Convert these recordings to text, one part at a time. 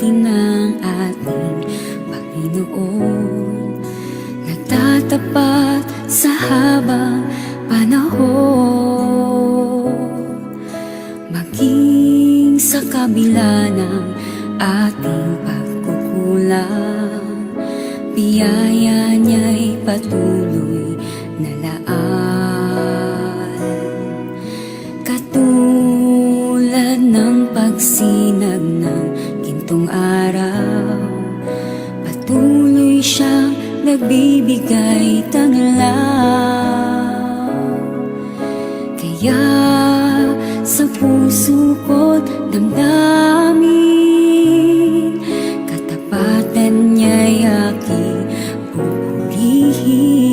atin ng ating Panginoon, nagtatapat sa habang panahon. Maging sa kabila ng ating pagkukulang, biyaya niya'y patuloy na laan. Katulad ng pagsinag ng gintong araw, patuloy siyang nagbibigay tanglaw. Kaya sa puso ko't damdamin, katapatan niya'y aking pupurihin.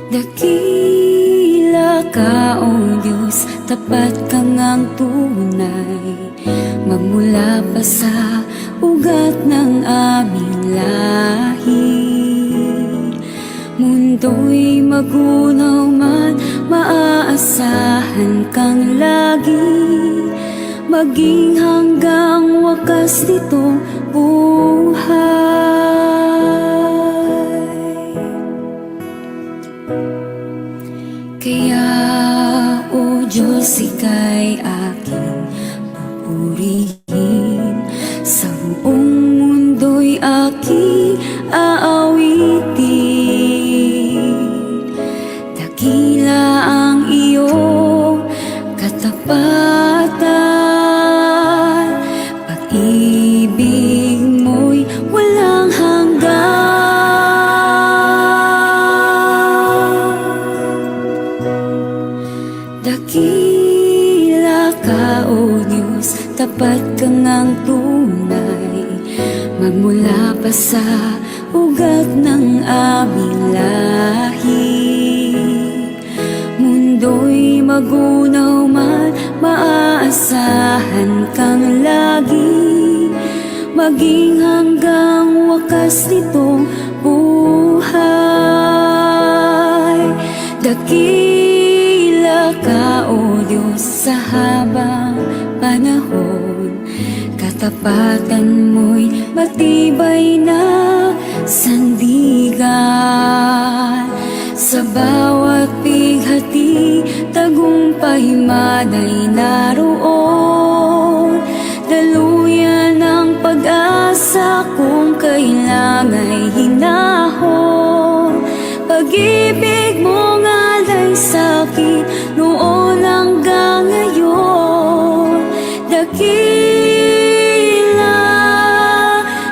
Dakila ka, O Diyos, tapat ka ngang tunay, magmula pa sa ugat ng aming lahi. Mundo'y magunaw man, maaasahan kang lagi, maging hanggang wakas nitong buhay. Kaya, O Diyos, ika'y aking pupurihin, sa buong mundo'y aking aawitin. Dakila ang iyong katapatan, pag-ibig mo'y walang hanggan. Dakila ka, O Diyos, tapat ka ngang tunay, magmula pa sa ugat ng aming lahi. Mundo'y magunaw man, maaasahan kang lagi, maging hanggang wakas nitong buhay. Dakila ka, O Diyos, sa habang panahon, katapatan mo'y matibay na sandigan. Sa bawat bighati, tagumpay man ay naroon, daluyan ng pag-asa kung kailangan hinahon. Pag-ibig mo ngalay sa'kin noon hanggang ngayon, dakila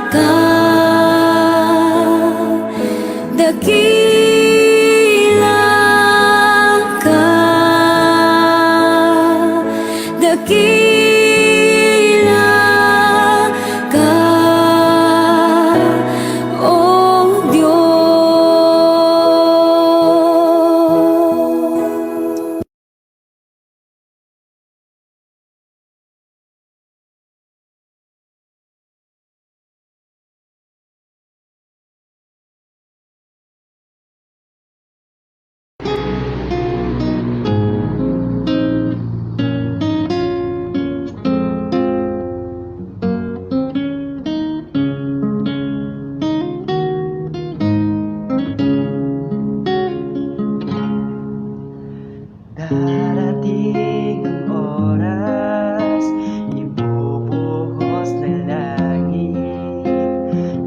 ka, dakila ka, dakila ka, O Diyos. Darating ang oras, ibubuhos ng langit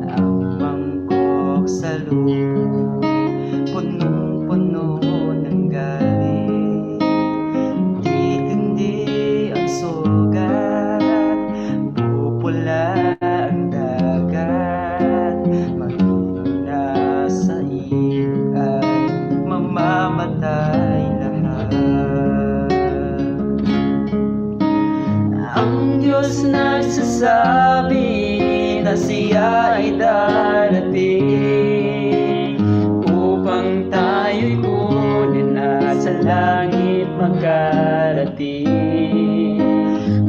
ang mangkok sa lupa, punong-puno ng galit. Titindi ang sugat, pupula ang dagat, maging nasa ilog ay mamamatay lahat. Ang Diyos nagsasabi na siya ay darating upang tayo'y kunin at sa langit magkarating.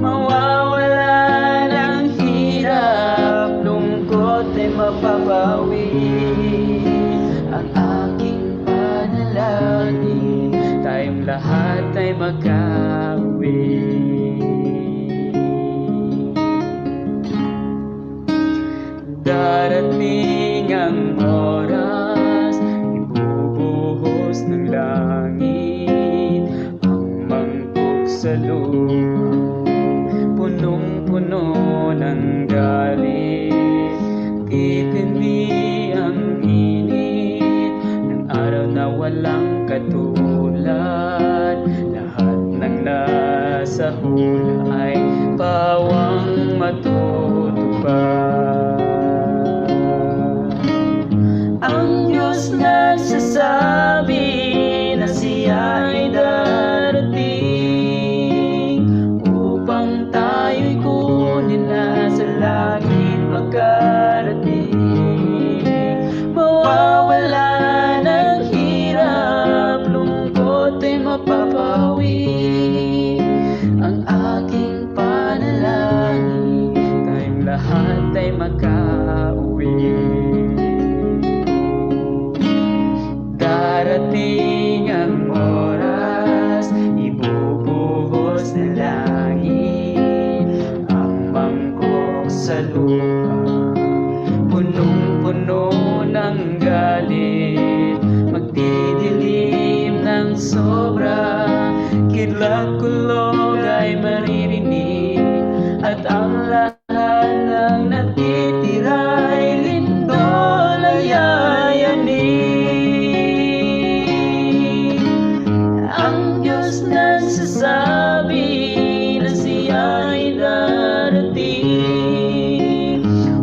Mawawala ng hirap, lungkot ay mapapawi. Ang aking panalangin, tayong lahat ay magkawi. ang oras, ibubuhos ng langit ang mangkok sa lupa, punong-puno ng galit. Titindi ang init ng araw na walang katulad. Lahat ng nasa hula ay pawang matutupad. Ang Diyos nagsasabi na siya ay darating upang tayo'y kunin na sa langit makarating. Mawawala ng hirap, lungkot ay mapapawi. Ang aking panalangin, tayong lahat ay makauwi. Darating ang oras, ibubuhos na langit ang mangkok sa lupa, punong-puno ng galit. Magdidilim ng sobra, kidlat-kulog ay maririnig, at ang lahat ng natitira'y lindol ay yayanig. Ang Diyos nagsasabi na siya ay darating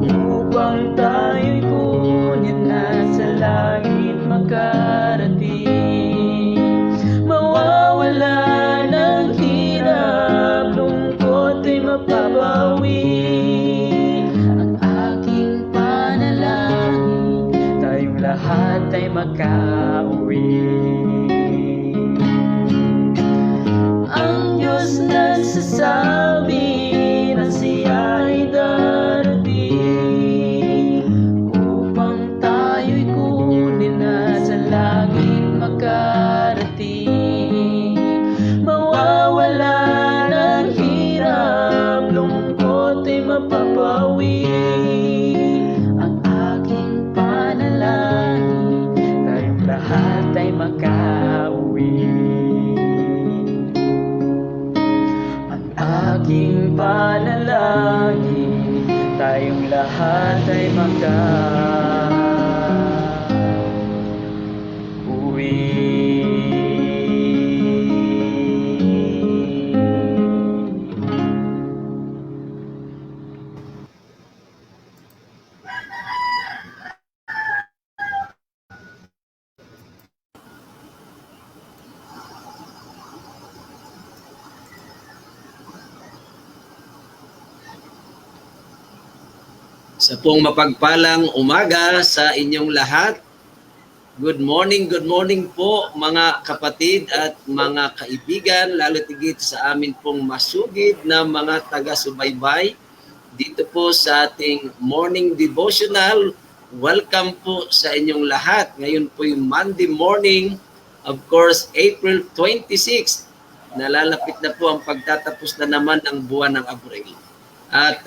upang tayo'y kunin na sa langit makarating. Mawawala ng hirap, lungkot ay mapapawi. Ang aking panalangin, tayong lahat ay makauwi. Ang Diyos nagsasabi na siya ay darating upang tayo'y kunin na sa langit makarating. Mawawala ng hirap, lungkot ay mapapawi. Ang aking panalangin, tayong lahat ay makauwi. Aking panalangin, tayong lahat ay makauwi. Sa pong mapagpalang umaga sa inyong lahat. Good morning po mga kapatid at mga kaibigan, lalo tigit sa amin pong masugid na mga taga-subaybay dito po sa ating morning devotional. Welcome po sa inyong lahat. Ngayon po yung Monday morning, of course, April 26. Nalalapit na po ang pagtatapos na naman ng buwan ng Abril. At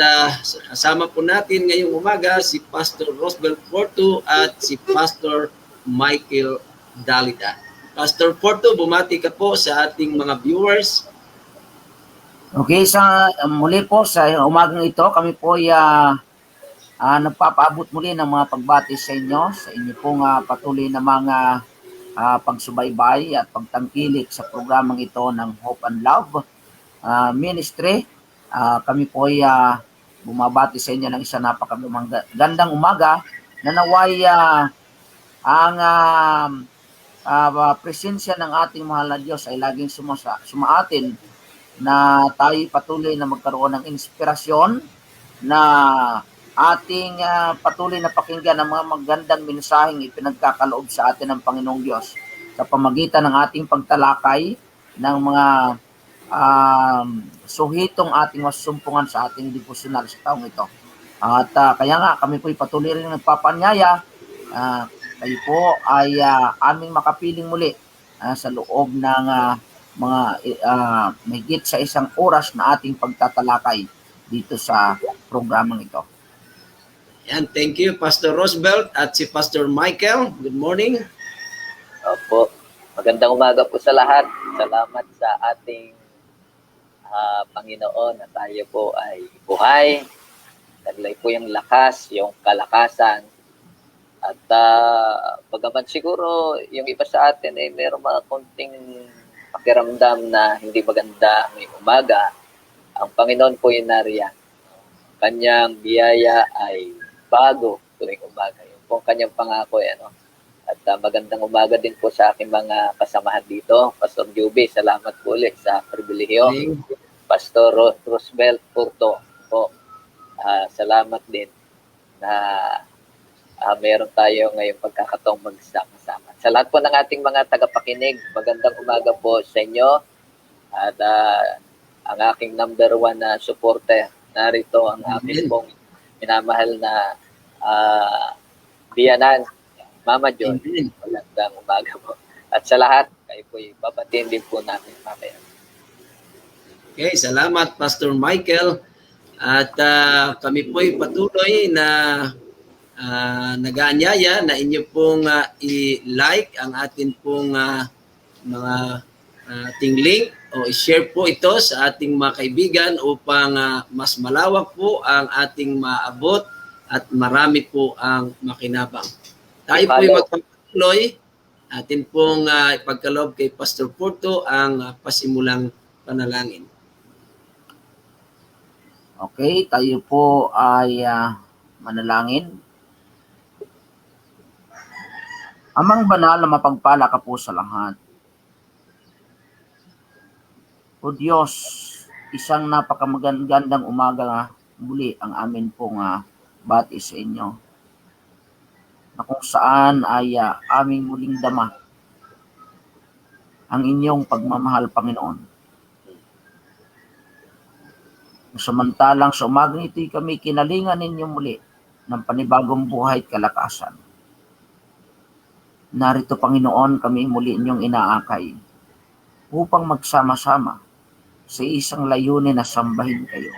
kasama po natin ngayong umaga si Pastor Rosbel Porto at si Pastor Michael Dalida. Pastor Porto, bumati ka po sa ating mga viewers. Okay, muli po sa umagang ito, kami po ay nagpapaabot muli ng mga pagbati sa inyo pong patuloy na mga pagsubaybay at pagtangkilik sa programang ito ng Hope and Love Ministry. Kami po ay bumabati sa inyo ng isang napakagandang umaga na naway ang presensya ng ating mahal na Diyos ay laging sumaatin na tayo patuloy na magkaroon ng inspirasyon na ating patuloy na pakinggan ng mga magandang mensaheng ipinagkakaloob sa atin ng Panginoong Diyos sa pamagitan ng ating pagtalakay ng mga suhitong ating masumpungan sa ating devotional sa taong ito. At kaya nga kami po patuloy rin nagpapanyaya. Kayo po ay aming makapiling muli sa loob ng mga mahigit sa isang oras na ating pagtatalakay dito sa programang ito. Yan, thank you, Pastor Roosevelt at si Pastor Michael. Good morning. Opo. Magandang umaga po sa lahat. Salamat sa ating Panginoon na tayo po ay buhay. Taglay po yung lakas, yung kalakasan. At bagaman siguro yung iba sa atin ay mayroong mga konting pakiramdam na hindi maganda ngayong umaga, ang Panginoon po ay nariyan. Kanyang biyaya ay bago tuwing umaga. Yung pong kanyang pangako yan. At magandang umaga din po sa aking mga kasamahan dito. Pastor Juby, salamat po ulit sa pribilehiyo. Pastor Roosevelt Porto po, salamat din na meron tayo ngayong pagkakataong magsama-sama. Sa lahat po ng ating mga tagapakinig, magandang umaga po sa inyo. At ang aking number 1 na supporter, narito ang aking pong minamahal na biyanan, Mama John. Magandang umaga po. At sa lahat, kayo po babatiin din po namin mamaya. Okay, salamat Pastor Michael. At kami po'y patuloy na nag-aanyaya na inyo pong i-like ang atin pong mga ating link o i-share po ito sa ating mga kaibigan upang mas malawak po ang ating maabot at marami po ang makinabang. Tayo po ay magpapatuloy. Atin pong ipagkaloob kay Pastor Porto ang pasimulang panalangin. Okay, tayo po ay manalangin. Amang banal na mapagpala ka po sa lahat. O Diyos, isang napakamagandang umaga muli ang amin pong bati sa inyo. Na kung saan ay aming muling dama ang inyong pagmamahal, Panginoon. Samantalang sa umagang ito'y kami kinalingan ninyo muli ng panibagong buhay at kalakasan. Narito, Panginoon, kami muli inyong inaakay upang magsama-sama sa isang layunin na sambahin kayo.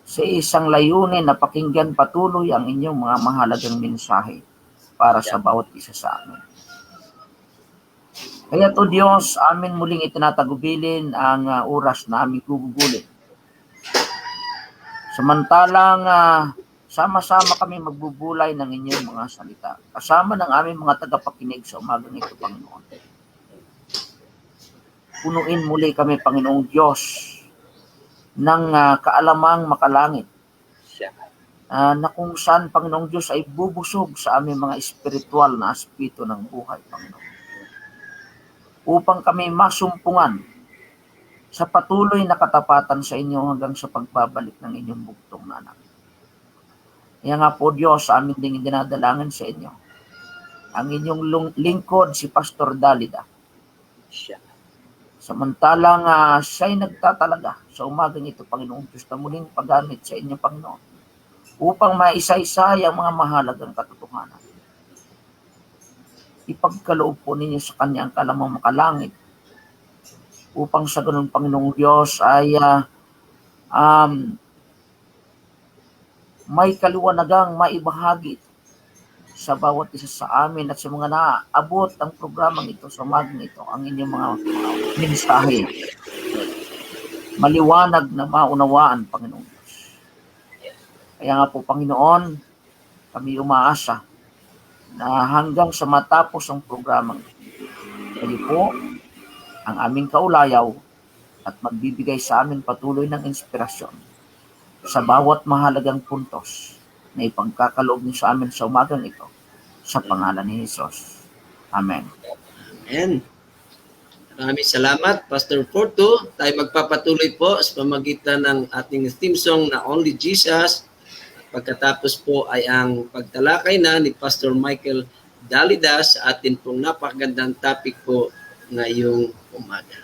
Sa isang layunin na pakinggan patuloy ang inyong mga mahalagang mensahe para sa bawat isa sa amin. Kaya to Diyos, amin muling itinatagubilin ang oras na aming gugugulin. Samantalang sama-sama kami magbubulay ng inyong mga salita. Kasama ng aming mga tagapakinig sa umagang ito, Panginoon. Punuin muli kami, Panginoong Diyos, ng kaalamang makalangit. Na kung saan, Panginoong Diyos, ay bubusog sa aming mga espiritual na aspeto ng buhay, Panginoon. Upang kami masumpungan sa patuloy na katapatan sa inyo hanggang sa pagbabalik ng inyong bugtong na anak. Kaya nga po Diyos, amin din dinadalangin sa inyo ang inyong lingkod si Pastor Dalida. Samantalang siya'y nagtatalaga sa umagang ito, Panginoong Diyos, na muling paggamit sa inyo, Panginoon, upang maisa-isay ang mga mahalagang katotohanan. Ipagkaloob po ninyo sa kanya ang kalamang makalangit upang sa ganun, Panginoong Diyos, ay may kaliwanagang maibahagi sa bawat isa sa amin at sa mga naabot ang programang ito sa umagang ito, ang inyong mga mensahe. Maliwanag na maunawaan, Panginoong Diyos. Kaya nga po, Panginoon, kami umaasa na hanggang sa matapos ang programang kayo po ang aming kaulayaw at magbibigay sa amin patuloy ng inspirasyon sa bawat mahalagang puntos na ipagkakaloob niyo sa amin sa umagang ito, sa pangalan ni Jesus. Amen. Amen. Maraming salamat, Pastor Porto. Tayo magpapatuloy po sa pamagitan ng ating theme song na Only Jesus. Pagkatapos po ay ang pagtalakay na ni Pastor Michael Dalida sa atin pong napakagandang topic po ngayong umaga.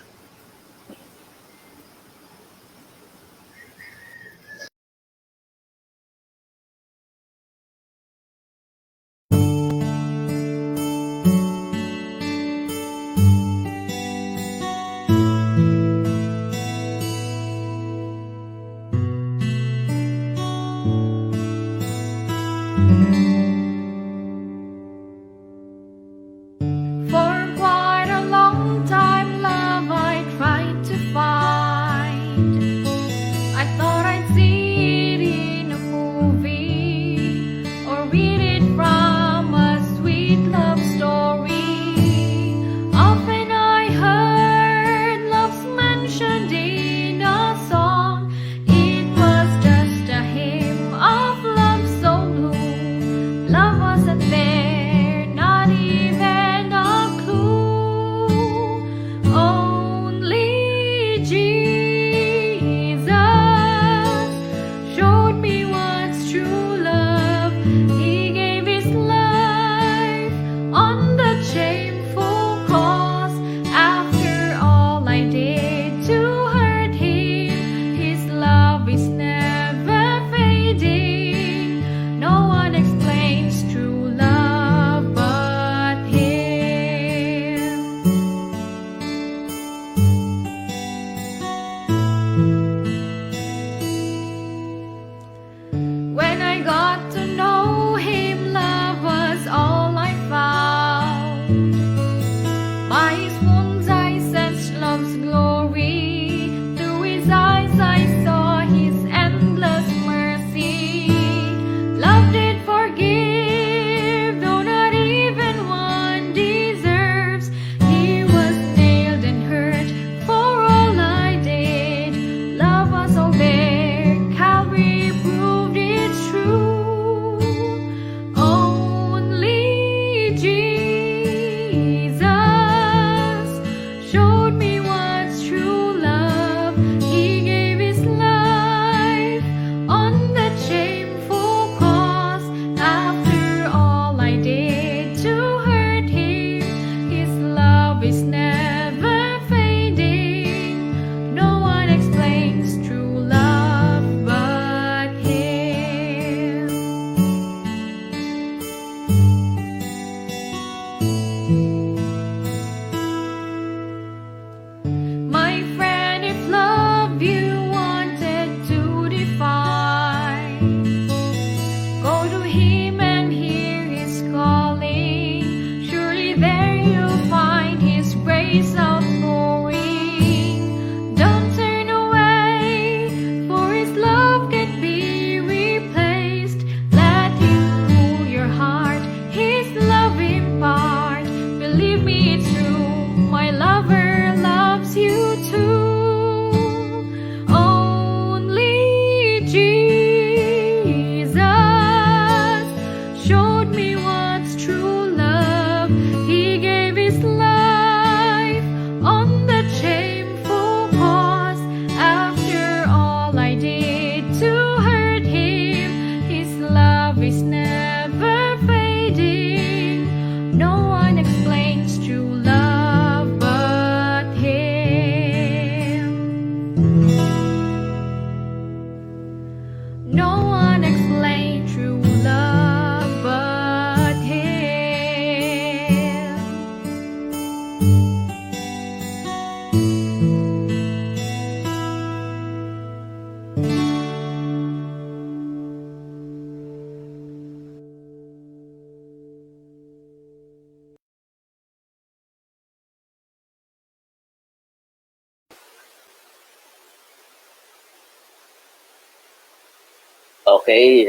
Okay,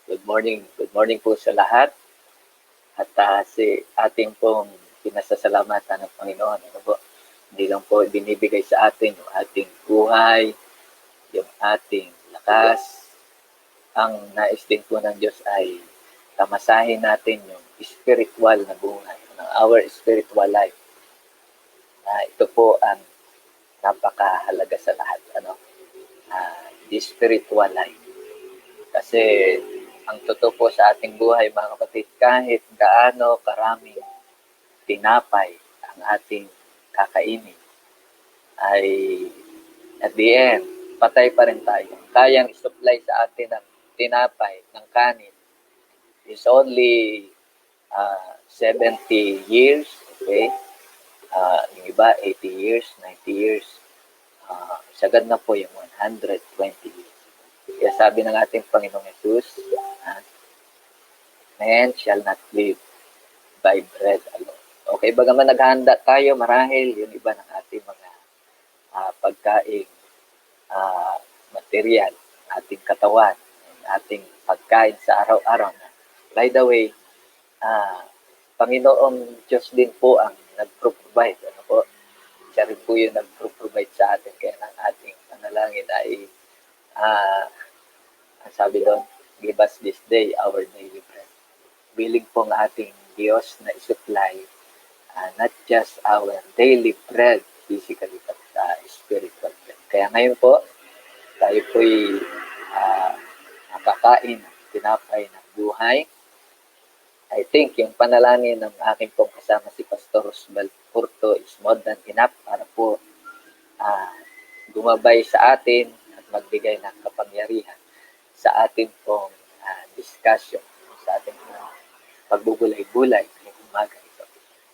good morning. Good morning po sa lahat. At si ating pong pinasasalamatan ng Panginoon. Ano po? Hindi lang po binibigay sa atin yung ating buhay, yung ating lakas. Ang nais din po ng Diyos ay tamasahin natin yung spiritual na buhay, our spiritual life. Ito po ang napakahalaga sa lahat. The spiritual life. Kasi ang totoo po sa ating buhay, mga kapatid, kahit gaano karaming tinapay ang ating kakainin, ay at the end, patay pa rin tayo. Kayang supply sa atin ng tinapay, ng kanin, is only 70 years, okay? Yung iba, 80 years, 90 years. Sagad na po yung 120 years. Kaya sabi ng ating Panginoong Jesus, man shall not live by bread alone. Okay, bagaman naghahanda tayo, marahil yung iba ng ating mga pagkain, material, ating katawan, ating pagkain sa araw-araw. By the way, Panginoong Diyos din po ang nag-provide. Ano po? Siya rin po yung nag-provide sa atin. Kaya ng ating panalangin ay ang sabi doon, give us this day our daily bread. Willing pong ating Diyos na isupply not just our daily bread physically, but spiritual bread. Kaya ngayon po, tayo po'y nakakain ng tinapay ng buhay. I think yung panalangin ng aking pong kasama si Pastor Rosbal Porto is more than enough para po gumabay sa atin at magbigay ng kapangyarihan sa ating pong discussion, sa ating pagbubulay-bulay ng umaga ito.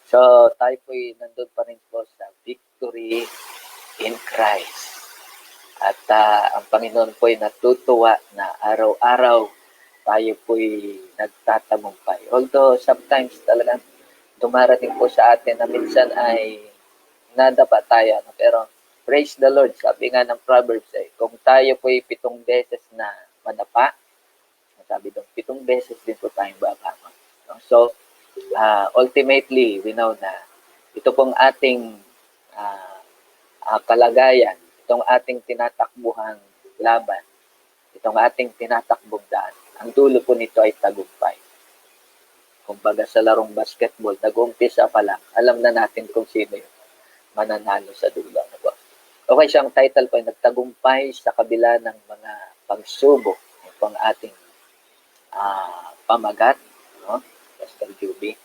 So, tayo po'y nandun pa rin po sa victory in Christ. At ang Panginoon po'y natutuwa na araw-araw tayo po'y nagtatagumpay. Although, sometimes talagang dumarating po sa atin na minsan ay nadapa tayo. Pero, praise the Lord. Sabi nga ng Proverbs kung tayo po'y 7 beses na madapa, sabi doon, 7 beses din po tayong babangon. So, ultimately, we know na ito pong ating kalagayan, itong ating tinatakbuhang laban, itong ating tinatakbong daan, ang dulo po nito ay tagumpay. Kumbaga sa larong basketball, nag-umpisa pa lang, alam na natin kung sino yung mananalo sa dulo. Okay, siyang title po ay nagtagumpay sa kabila ng mga pagsubok. Ito ang ating pamagat, no? Pastor Juby.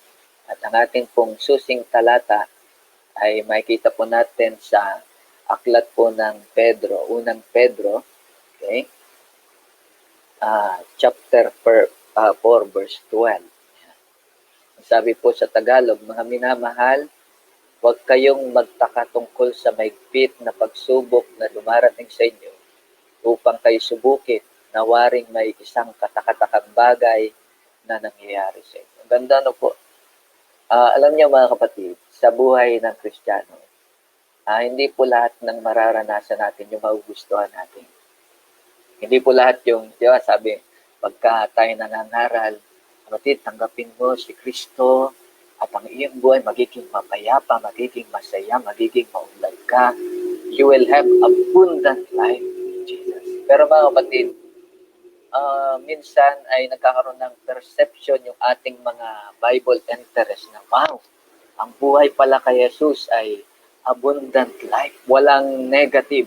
At ang ating pong susing talata ay makikita po natin sa aklat po ng Pedro, unang Pedro, okay? Chapter 4, verse 12. Sabi po sa Tagalog, mga minamahal, huwag kayong magtaka tungkol sa mahigpit na pagsubok na dumarating sa inyo upang kayo subukin na waring may isang katakatakang bagay na nangyayari sa inyo. Ganda po. Alam niyo mga kapatid, sa buhay ng Kristiyano, hindi po lahat ng mararanasan natin yung magugustuhan natin. Hindi po lahat yung, di ba, sabi, pagka tayo nangangaral, kapatid, tanggapin mo si Kristo at ang iyong buhay magiging mapayapa, magiging masaya, magiging maunlad ka. You will have abundant life in Jesus. Pero mga kapatid, minsan ay nagkakaroon ng perception yung ating mga Bible interest na, wow, ang buhay pala kay Jesus ay abundant life, walang negative.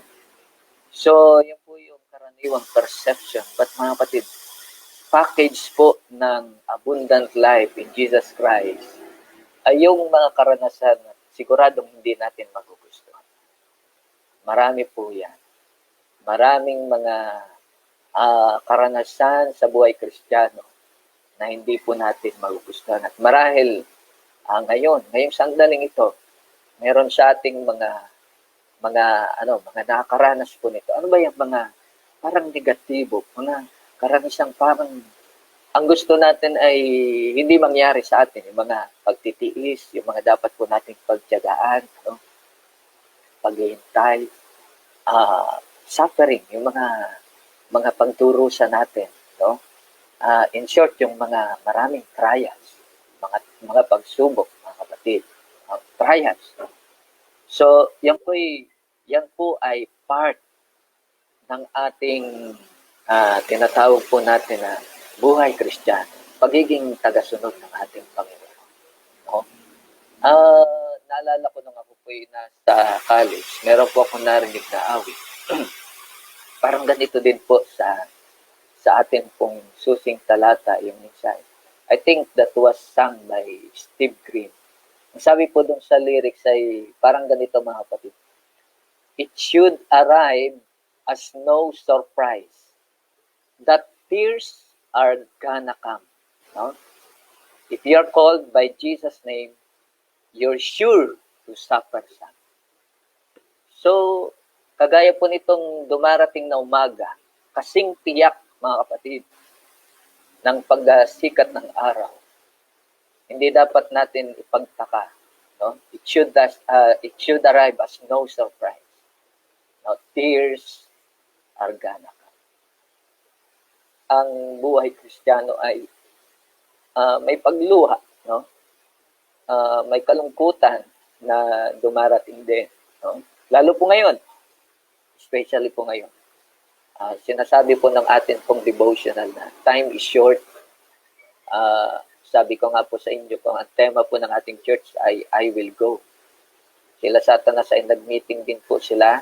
So, yun po yung karaniwang perception. But mga kapatid, package po ng abundant life in Jesus Christ ay yung mga karanasan na siguradong hindi natin magugustuhan. Marami po yan. Maraming mga karanasan sa buhay Kristiyano na hindi po natin magugustuhan. At marahil ngayong sandaling ito, meron sa ating mga nakakaranas po nito. Ano ba yung mga parang negatibo, mga karanasang parang ang gusto natin ay hindi mangyari sa atin, yung mga pagtitiis, yung mga dapat po nating pagtiyagaan, paghihintay, suffering, yung mga mga pagdurusa natin, no? In short, yung mga maraming trials, mga pagsubok, mga kapatid, trials. No? So, yan po ay part ng ating tinatawag po natin na buhay Kristiyano, pagiging tagasunod ng ating Panginoon. No? Naalala ko nung ako po nasa college, meron po akong narinig na awit. Parang ganito din po sa atin pong susing talata yung mensahe. I think that was sung by Steve Green. Ang sabi po dun sa lyrics ay parang ganito, mga kapatid. It should arrive as no surprise that tears are gonna come. No? If you're called by Jesus' name, you're sure to suffer some. So, kagaya po nitong dumarating na umaga, kasing tiyak, mga kapatid, ng pagsikat ng araw, hindi dapat natin ipagtaka. No? It should arrive as no surprise. No, tears are gonna come. Ang buhay Kristiyano ay may pagluha, no? May kalungkutan na dumarating din. No? Lalo po ngayon, especially po ngayon. Sinasabi po ng atin pong devotional na time is short. Sabi ko nga po sa inyo po, ang tema po ng ating church ay I will go. Sila Satanas ay nag-meeting din po sila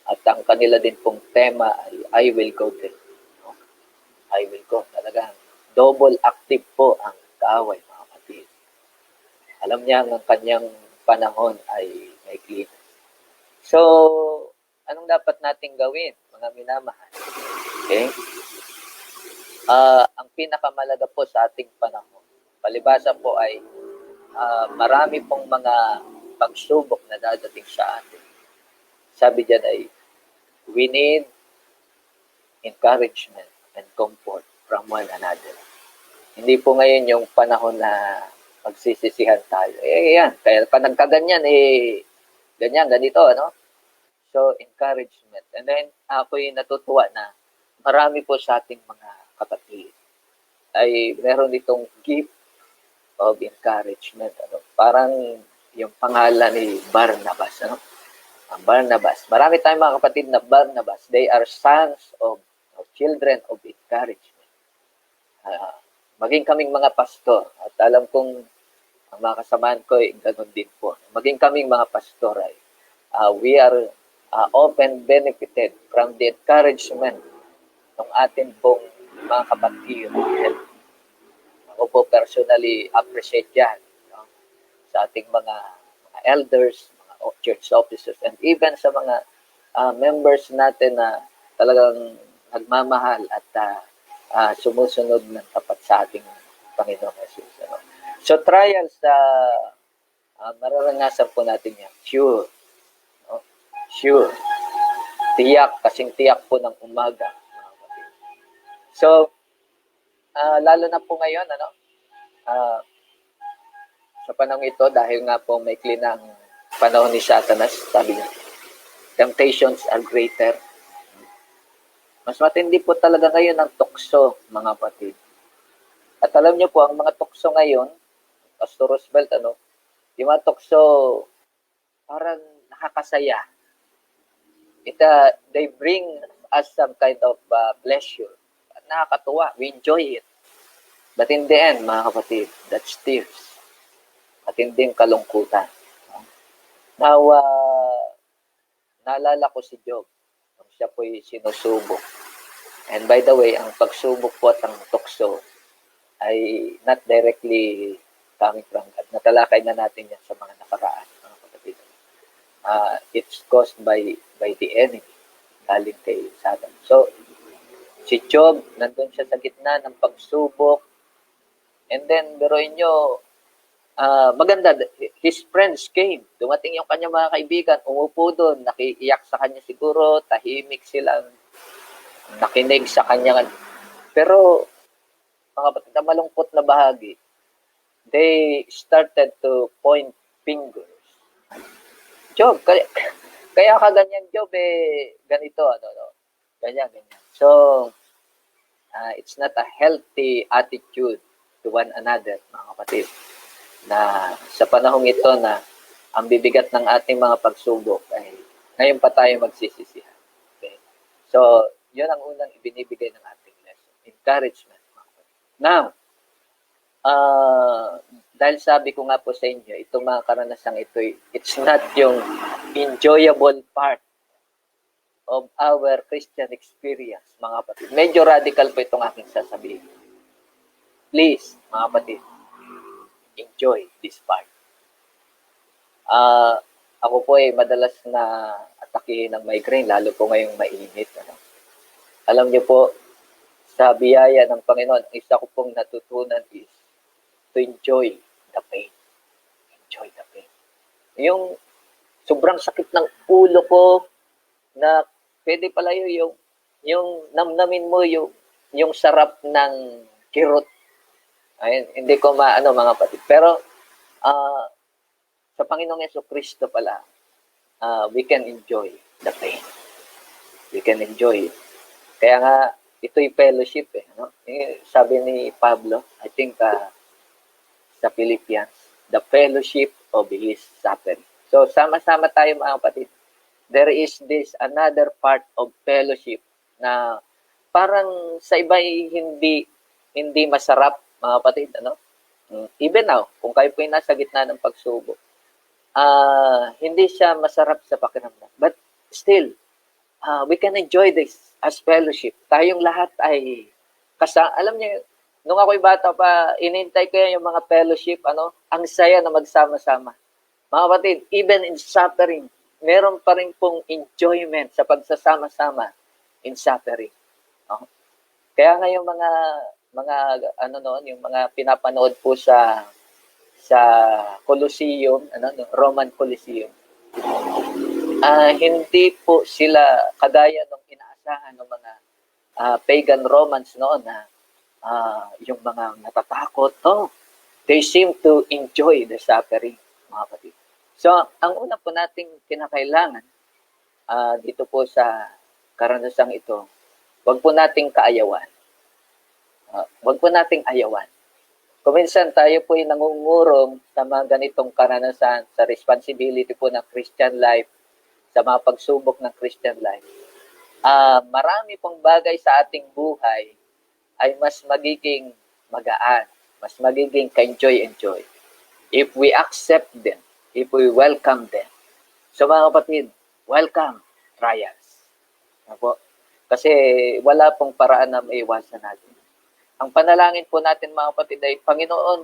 at ang kanila din pong tema ay I will go din. No? I will go. Talagang double active po ang kaaway, mga kapatid. Alam niya ang kanyang panahon ay may clear. So, anong dapat nating gawin, mga minamahal? Okay? Ang pinakamalaga po sa ating panahon, palibasa po ay marami pong mga pagsubok na dadating sa atin. Sabi diyan ay, we need encouragement and comfort from one another. Hindi po ngayon yung panahon na magsisisihan tayo. Yan. Kaya pa nagkaganyan, ganyan, ganito, ano? So, encouragement. And then, ako'y natutuwa na marami po sa ating mga kapatid ay meron itong gift of encouragement. Ano? Parang yung pangalan ni Barnabas. Ano? Ang Barnabas. Marami tayong mga kapatid na Barnabas. They are sons of children of encouragement. Maging kaming mga pastor. At alam kong ang mga kasamahan ko ay ganun din po. Maging kaming mga pastor ay we are often benefited from the encouragement ng ating pong mga kapatid. Ako po personally appreciate yan, no? Sa ating mga elders, mga church officers, and even sa mga members natin na talagang nagmamahal at sumusunod ng tapat sa ating Panginoon Jesus. Ano? So trials, mararanasan po natin yan. Sure. No? Sure. Tiyak, kasing tiyak po ng umaga. So, lalo na po ngayon, ano, sa panahon ito, dahil nga po may ng panahon ni Satanas, sabi niya, temptations are greater. Mas matindi po talaga ngayon ang tukso, mga kapatid. At alam niyo po, ang mga tukso ngayon, Pastor Roosevelt, ano, yung mga tukso, parang nakakasaya. They bring us some kind of pleasure. Nakakatuwa. We enjoy it. But in the end, mga kapatid, that's tears. Matinding kalungkutan. Now, naalala ko si Job. Siya po'y sinusubok. And by the way, ang pagsubok po at ang tukso ay not directly coming from God. Natalakay na natin yan sa mga nakaraan, mga kapatid. It's caused by the enemy, galing kay Satan. So, si Job, nandun siya sa gitna ng pagsubok. And then, biruin nyo, maganda, his friends came. Dumating yung kanya mga kaibigan, umupo doon, nakiiyak sa kanya siguro, tahimik silang nakinig sa kanya. Pero, mga kapatid, na malungkot na bahagi, they started to point fingers. Job, kaya ka ganyan, Job, ganito, ano. Ganyan. So, So, it's not a healthy attitude to one another, mga kapatid, na sa panahong ito na ang bibigat ng ating mga pagsubok ay ngayon pa tayo magsisisihan. Okay? So, yun ang unang ibinibigay ng ating lesson. Encouragement, mga kapatid. Now, dahil sabi ko nga po sa inyo, itong mga karanasang ito, it's not yung enjoyable part of our Christian experience, mga kapatid. Medyo radical po itong aking sasabihin. Please, mga kapatid, enjoy this part. Ako po ay madalas na atakihin ng migraine, lalo po ngayong mainit. Ano? Alam niyo po, sa biyaya ng Panginoon, isa ko pong natutunan is to enjoy the pain. Enjoy the pain. Yung sobrang sakit ng ulo ko na pwede pala yung namnamin mo yung sarap ng kirot. Ayun, hindi ko maano mga kapatid. Pero sa Panginoong Jesucristo pala, we can enjoy the pain. We can enjoy it. Kaya nga, ito'y fellowship eh. No? Sabi ni Pablo, I think sa Philippians, the fellowship of His suffering. So, sama-sama tayo mga kapatid. There is this another part of fellowship na parang sa iba hindi masarap mga kapatid. Ano? Even now, kung kayo po ay nasa gitna ng pagsubok, hindi siya masarap sa pakiramdam. But still, we can enjoy this as fellowship. Tayong lahat ay alam niyo, nung ako'y bata pa, inintay ko yung mga fellowship, ang saya na magsama-sama. Mga kapatid, even in suffering, meron pa rin pong enjoyment sa pagsasama-sama in suffering. Kaya nga yung mga yung mga pinapanood po sa Colosseum, Roman Colosseum, hindi po sila kagaya ng inaasahan ng mga pagan Romans noon na yung mga natatakot. They seem to enjoy the suffering, mga kapatid. So, ang una po nating kinakailangan dito po sa karanasang ito, wag po nating kaayawan. Wag po nating ayawan. Kuminsan tayo po ay nangungurong sa mga ganitong karanasan, sa responsibility po ng Christian life, sa mga pagsubok ng Christian life. Marami pong bagay sa ating buhay ay mas magiging magaan, mas magiging ka-enjoy-enjoy if we accept them, if we welcome them. So mga kapatid, welcome trials. Kasi wala pong paraan na maiwasan natin. Ang panalangin po natin mga kapatid ay, Panginoon,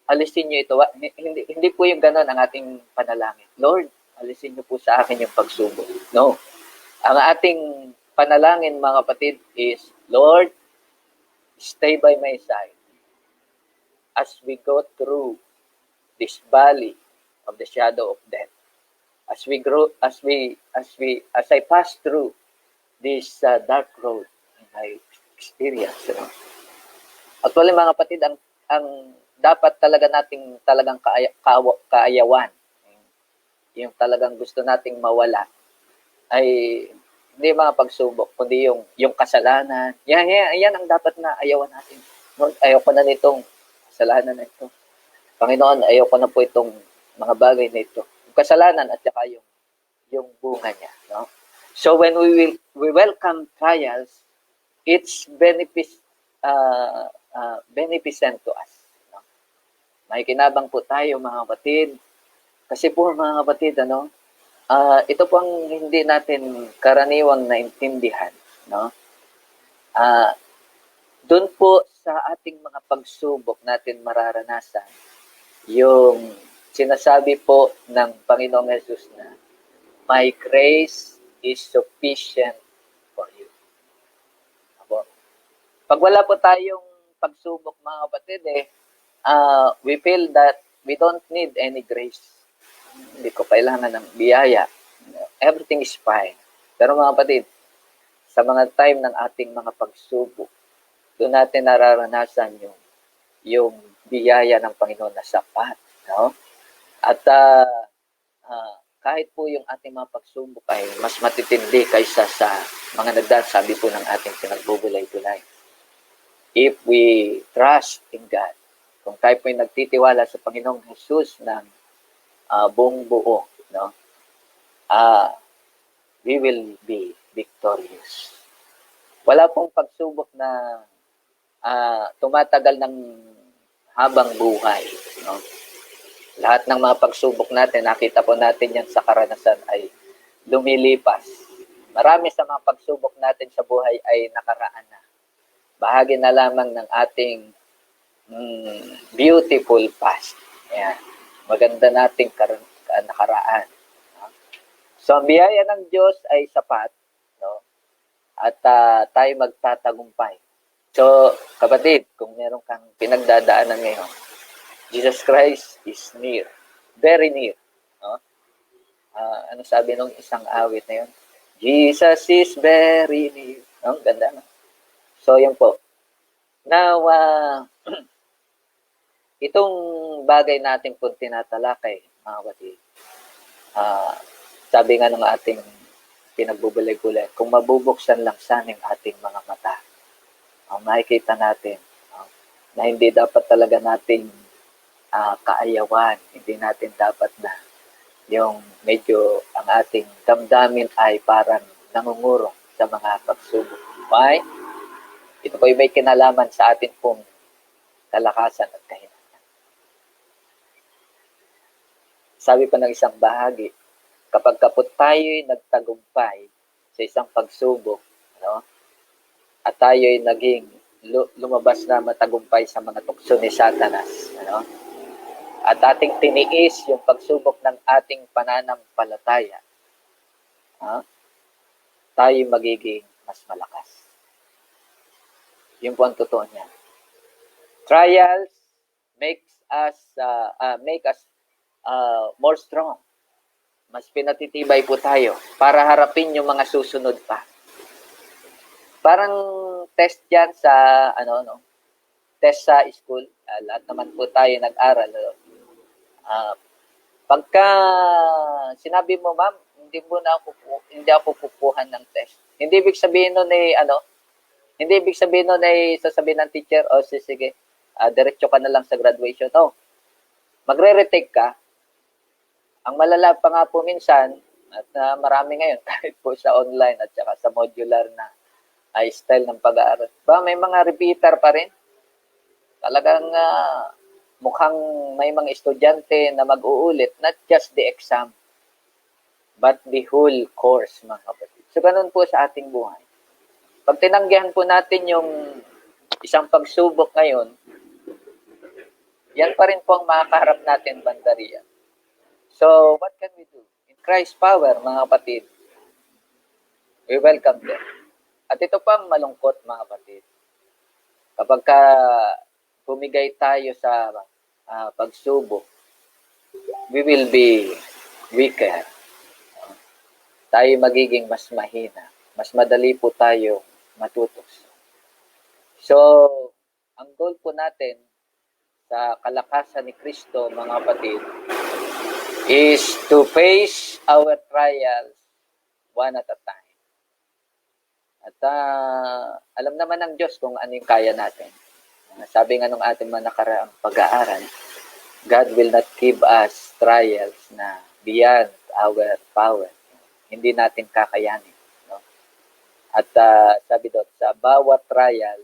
alisin niyo ito. Hindi po yung gano'n ang ating panalangin. Lord, alisin niyo po sa akin yung pagsubok. No. Ang ating panalangin mga kapatid is, Lord, stay by my side as we go through this valley of the shadow of death. As I pass through this dark road in my experience. Actually mga kapatid, ang dapat talaga nating talagang kaayawan, yung talagang gusto nating mawala, ay hindi mga pagsubok, kundi yung kasalanan. Yan ang dapat na ayawan natin. Lord, ayoko na nitong kasalanan na ito. Panginoon, ayoko na po itong mga bagay na ito. Yung kasalanan at saka yung bunga niya. No? So when we welcome trials, it's beneficent to us. No? Makikinabang po tayo mga kapatid. Kasi po mga kapatid, ito po ang hindi natin karaniwang naintindihan. No? Doon po sa ating mga pagsubok natin mararanasan yung sinasabi po ng Panginoong Jesus na, my grace is sufficient for you. Pag wala po tayong pagsubok mga kapatid, we feel that we don't need any grace. Hindi ko kailangan ng biyaya. Everything is fine. Pero mga kapatid, sa mga time ng ating mga pagsubok, doon natin nararanasan yung biyaya ng Panginoon na sapat. No? At kahit po yung ating mga pagsubok ay mas matitindi kaysa sa mga nagdaan, sabi po ng ating pinagbubulay-bulay. If we trust in God, kung tayo po yung nagtitiwala sa Panginoong Jesus ng buong buo, no? We will be victorious. Wala pong pagsubok na tumatagal ng habang buhay, no? Lahat ng mga pagsubok natin, nakita po natin yan sa karanasan, ay lumilipas. Marami sa mga pagsubok natin sa buhay ay nakaraan na. Bahagi na lamang ng ating beautiful past. Ayan. Maganda nating nakaraan. No? So, ang biyaya ng Diyos ay sapat, no? At tayo magtatagumpay. So, kapatid, kung meron kang pinagdadaanan ngayon, Jesus Christ is near. Very near. No? Ano sabi nung isang awit na yun? Jesus is very near. No? Ganda, no? So, yun po. Now, itong bagay natin po tinatalakay, mga kapatid, sabi nga ng ating pinagbubulay-bulay, kung mabubuksan lang sana yung ating mga mata, makikita natin na hindi dapat talaga nating kaayawan. Hindi natin dapat na yung medyo ang ating damdamin ay parang nangungurong sa mga pagsubok. Why? Ito po ay may kinalaman sa atin pong kalakasan at kahinaan. Sabi pa ng isang bahagi, kapag kapot tayo'y nagtagumpay sa isang pagsubok, no? At tayo'y naging lumabas na matagumpay sa mga tukso ni Satanas, ano? At ating tiniis yung pagsubok ng ating pananampalataya, tayo magiging mas malakas. Yun po ang totoo niya. Trials make us more strong. Mas pinatitibay po tayo para harapin yung mga susunod pa. Parang test yan sa test sa school. Lahat naman po tayo nag-aral. Pagka sinabi mo, ma'am, hindi ako kukuhan ng test. Hindi ibig sabihin nun hindi ibig sabihin nun sasabihin ng teacher, sige, diretso ka na lang sa graduation. No. Magre-retake ka. Ang malala pa nga po minsan, at marami ngayon, kahit po sa online at saka sa modular na style ng pag-aaral. May mga repeater pa rin. Talagang mukhang may mga estudyante na mag-uulit, not just the exam, but the whole course, mga kapatid. So, ganun po sa ating buhay. Pag tinanggihan po natin yung isang pagsubok ngayon, yan pa rin po ang makakaharap natin bandarian. So, what can we do? In Christ's power, mga kapatid, we welcome them. At ito pa ang malungkot, mga kapatid. Kapag bumigay tayo sa pagsubok, we will be weaker. Tayo magiging mas mahina. Mas madali po tayo matutos. So, ang goal po natin sa kalakasan ni Kristo, mga kapatid, is to face our trials one at a time. At alam naman ng Diyos kung ano yung kaya natin. Sabi nga nung ating mga nakaraang pag-aaral, God will not give us trials na beyond our power. Hindi natin kakayanin. No? At sabi doon, sa bawat trial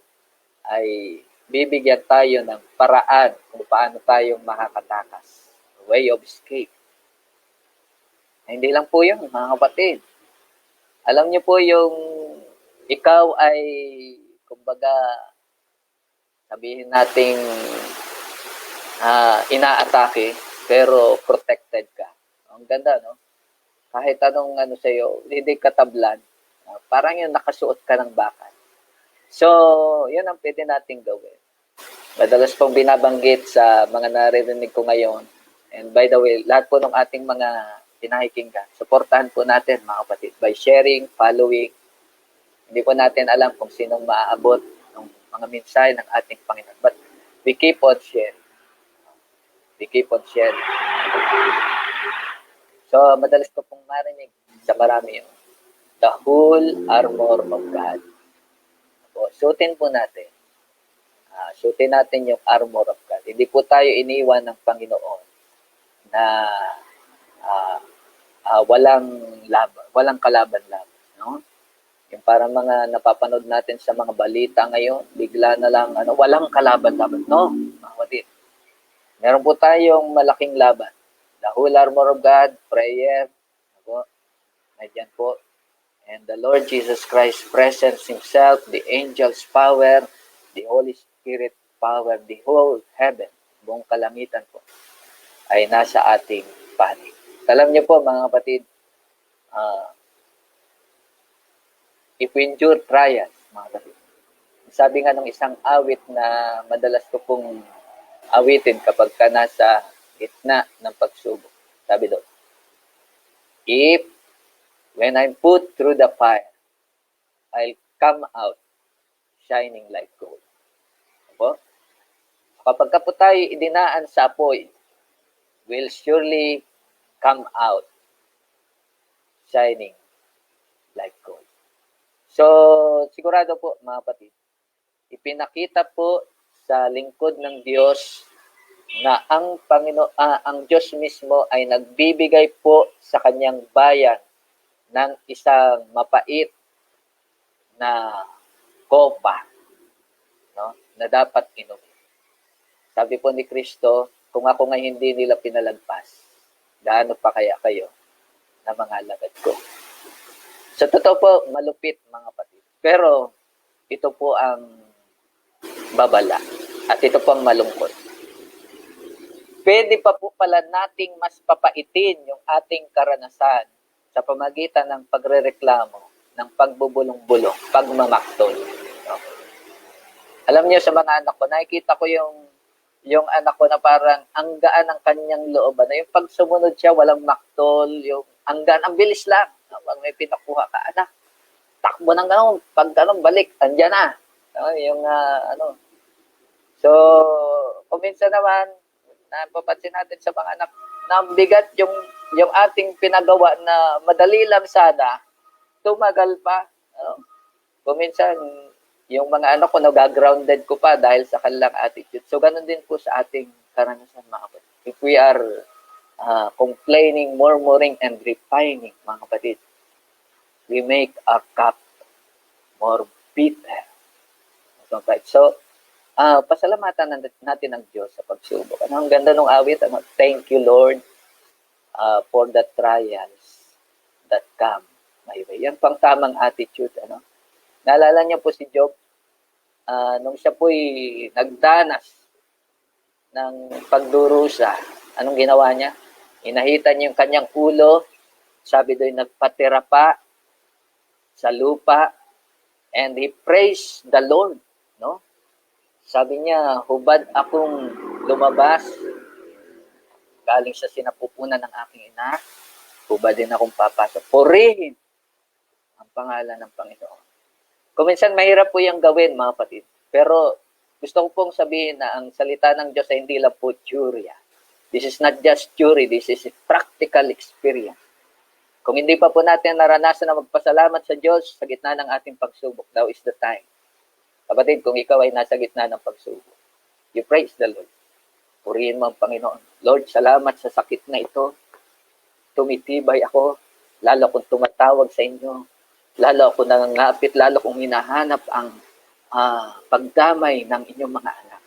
ay bibigyan tayo ng paraan kung paano tayong makakatakas. Way of escape. Hindi lang po yun, mga kapatid. Alam niyo po yung ikaw ay, kumbaga, sabihin nating inaatake, pero protected ka. Ang ganda, no? Kahit anong sa'yo, hindi katablan. Parang yung nakasuot ka ng bakal. So, yun ang pwede nating gawin. Madalas pong binabanggit sa mga naririnig ko ngayon. And by the way, lahat po ng ating mga pinakikinggan, supportahan po natin, mga kapatid, by sharing, following. Hindi po natin alam kung sinong maaabot ng mga mensahe ng ating Panginoon. But we keep on sharing. We keep on sharing. So, madalas ko pong marinig sa marami yung the whole armor of God. So, suotin po natin. Suotin natin yung armor of God. Hindi po tayo iniwan ng Panginoon na walang kalaban-laban. No? Yung parang mga napapanood natin sa mga balita ngayon, bigla na lang, walang kalaban-laban. No, mga kapatid. Meron po tayong malaking laban. The whole armor of God, prayer, nandiyan po. And the Lord Jesus Christ presents Himself, the angels' power, the Holy Spirit power, the whole heaven, buong kalamitan po, ay nasa ating panig. Alam niyo po, mga kapatid, if we endure trials, mga kapatid, sabi nga ng isang awit na madalas ko pong awitin kapag ka nasa gitna ng pagsubok. Sabi doon, when I'm put through the fire, I'll come out shining like gold. Opo? Kapag ka po tayo idinaan sa apoy, will surely come out shining like gold. So, sigurado po, mga kapatid, ipinakita po sa lingkod ng Diyos na ang Diyos mismo ay nagbibigay po sa kanyang bayan ng isang mapait na kopa, no, na dapat inumin. Sabi po ni Kristo, kung ako nga hindi nila pinalagpas, gaano pa kaya kayo na mga alagad ko? Sa totoo po, malupit, mga kapatid. Pero ito po ang babala at ito po ang malungkot. Pwede pa po pala nating mas papaitin yung ating karanasan sa pamagitan ng pagrereklamo, ng pagbubulong-bulong, pagmamaktol. No? Alam niyo, sa mga anak ko, nakikita ko yung anak ko na parang ang gaan ng kanyang loob. Yung pag sumunod siya, walang maktol, yung ang gaan, ang bilis lang. Pag may pinakuha ka, anak, takbo ng gano'n, pag gano'n, balik, andyan na. So, kuminsan naman, napapansin natin sa mga anak, na bigat yung ating pinagawa na madali lang sana, tumagal pa. Kuminsan, yung mga anak ko, nag-grounded ko pa dahil sa kanilang attitude. So, ganun din po sa ating karanasan, mga kapatid. If we are complaining, murmuring, and repining, mga kapatid, we make our cup more bitter. So, pasalamatan natin ang Diyos sa pagsubok. Ang ganda ng awit, thank you, Lord, for the trials that come my way. Yan pang tamang attitude. Naalala niyo po si Job, nung siya po'y nagdanas ng pagdurusa, anong ginawa niya? Inahitan niya yung kanyang ulo, sabi doon, nagpatira pa sa lupa, and he praised the Lord. No? Sabi niya, hubad akong lumabas, galing sa sinapupunan ng aking ina, hubad din akong papasok. Purihin ang pangalan ng Panginoon. Kuminsan mahirap po yung gawin, mga kapatid. Pero gusto ko pong sabihin na ang salita ng Diyos ay hindi lang po teorya. This is not just theory, this is a practical experience. Kung hindi pa po natin naranasan na magpasalamat sa Diyos sa gitna ng ating pagsubok, now is the time. Kapatid, kung ikaw ay nasa gitna ng pagsubok, you praise the Lord. Purihin mo ang Panginoon. Lord, salamat sa sakit na ito. Tumitibay ako, lalo akong tumatawag sa inyo, lalo ako nangangapit, lalo akong hinahanap ang pagdamay ng inyong mga anak.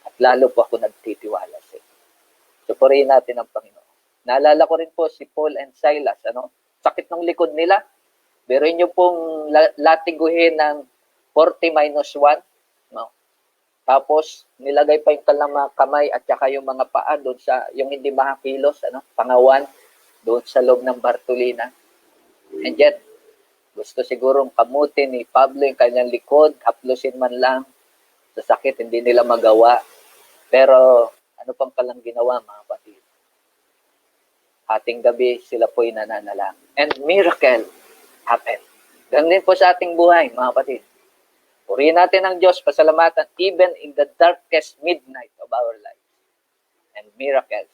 At lalo po ako nagtitiwala sa inyo. So, purihin natin ang Panginoon. Naalala ko rin po si Paul and Silas. Sakit ng likod nila. Pero inyo pong latiguhin ng 40-1. No? Tapos, nilagay pa yung mga kamay at saka yung mga paa doon sa, yung hindi makakilos, pangawan, doon sa loob ng Bartolina. And yet, gusto sigurong kamutin ni Pablo yung kanyang likod, haplusin man lang sa sakit, hindi nila magawa. Pero, ano pang palang ginawa, mga kapatid? Ating gabi, sila po'y nananalang. And miracle happened. Ganun din po sa ating buhay, mga kapatid. Purihin natin ang Diyos, pasalamatan, even in the darkest midnight of our life. And miracles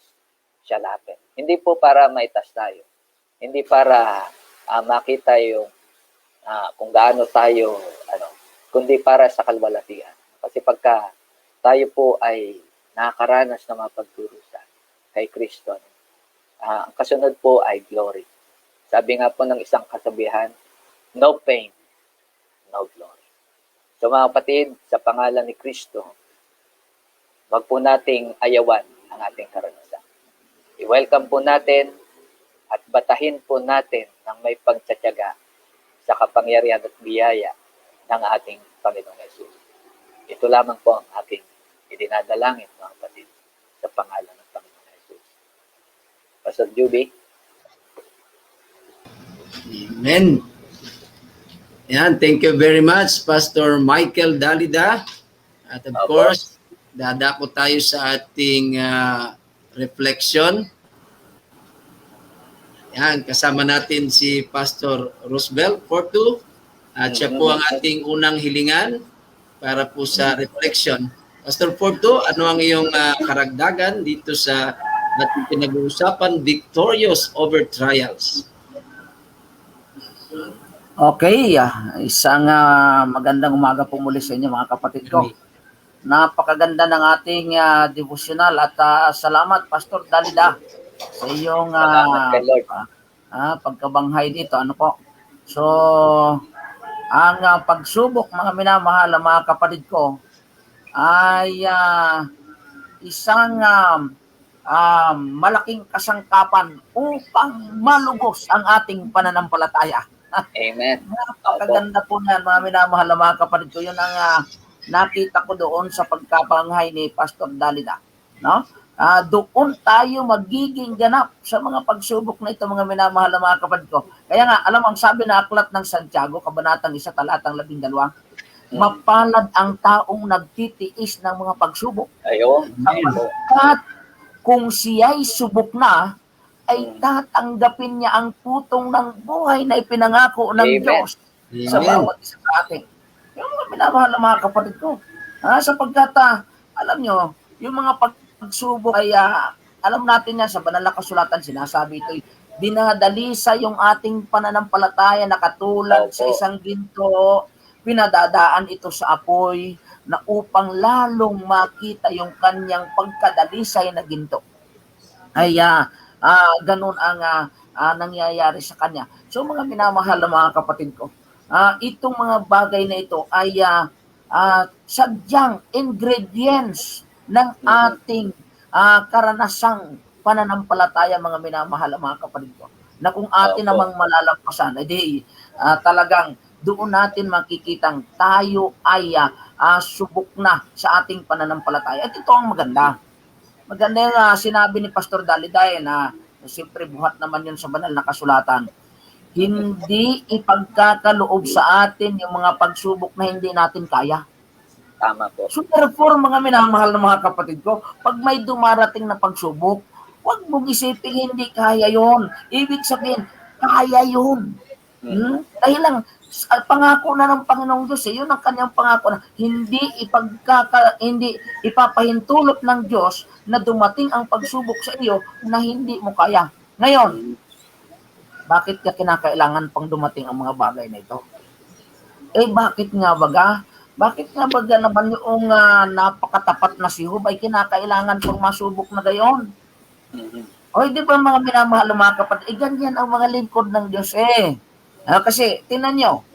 shall happen. Hindi po para maitas tayo. Hindi para makita yung kung gaano tayo, kundi para sa kalwalatian. Kasi pagka tayo po ay nakakaranas ng mga pagdurusa kay Kristo, ang kasunod po ay glory. Sabi nga po ng isang kasabihan, no pain, no glory. So mga kapatid, sa pangalan ni Kristo, wag po nating ayawan ang ating karanasan. I-welcome po natin at batahin po natin ng may pagtsatsaga sa kapangyarihan at biyaya ng ating Panginoong Yesus. Ito lamang po ang aking idinadalangin, mga kapatid, sa pangalan ng Panginoong Yesus. Pastor Juby. Amen. Yan, thank you very much, Pastor Michael Dalida. At of course, dadako tayo sa ating reflection. Yan, kasama natin si Pastor Roosevelt Porto. At siya po ang ating unang hilingan para po sa reflection. Pastor Porto, ano ang iyong karagdagan dito sa ating pinag-uusapan, victorious over trials? Okay, isang magandang umaga po muli sa inyo mga kapatid ko. Napakaganda ng ating devotional at salamat Pastor Dalida sa iyong pagkabanghay dito. Ano po? So, ang pagsubok mga minamahal na mga kapatid ko ay isang malaking kasangkapan upang malugos ang ating pananampalataya. Amen. Napakaganda po yan, mga minamahal na mga kapatid ko. Yun ang nakita ko doon sa pagkabanghay ni Pastor Dalida. No? Doon tayo magiging ganap sa mga pagsubok na ito, mga minamahal na mga kapatid ko. Kaya nga, alam ang sabi na aklat ng Santiago, kabanatang 1, talatang 12, mapalad ang taong nagtitiis ng mga pagsubok. Ayun. At kung siya'y subok na, ay tatanggapin niya ang putong ng buhay na ipinangako ng Amen. Diyos sa bawat isa sa atin. Yung mga minamahal na mga kapatid ko. Sapagkat, alam nyo, yung mga pagsubok ay, alam natin yan, sa banal na kasulatan, sinasabi ito, dinadalisa yung ating pananampalataya na katulad sa isang ginto, pinadadaan ito sa apoy na upang lalong makita yung kanyang pagkadalisay na ginto. Ay, ganun ang nangyayari sa kanya. So mga minamahal na mga kapatid ko, itong mga bagay na ito ay sadyang ingredients ng ating karanasang pananampalataya, mga minamahal na mga kapatid ko, na kung atin namang malalampasan, edi talagang doon natin makikitang tayo ay subok na sa ating pananampalataya. At ito ang maganda. Maganda yung sinabi ni Pastor Dalida na siyempre buhat naman yun sa banal na kasulatan. Hindi ipagkakaloob sa atin yung mga pagsubok na hindi natin kaya. Tama po. So therefore, mga minamahal na mga kapatid ko, pag may dumarating na pagsubok, huwag mong isipin hindi kaya yon. Ibig sabihin, kaya yun. Dahil lang, pangako na ng Panginoong Diyos, yun ang kanyang pangako na hindi ipapahintulot ng Diyos na dumating ang pagsubok sa iyo na hindi mo kaya. Ngayon, bakit ka kinakailangan pang dumating ang mga bagay na ito? Bakit nga baga? Bakit nga baga naman yung napakatapat na si Job ay kinakailangan pang masubok na gayon? Di ba mga minamahal na mga kapatid, ganyan ang mga lingkod ng Diyos kasi, tinan nyo,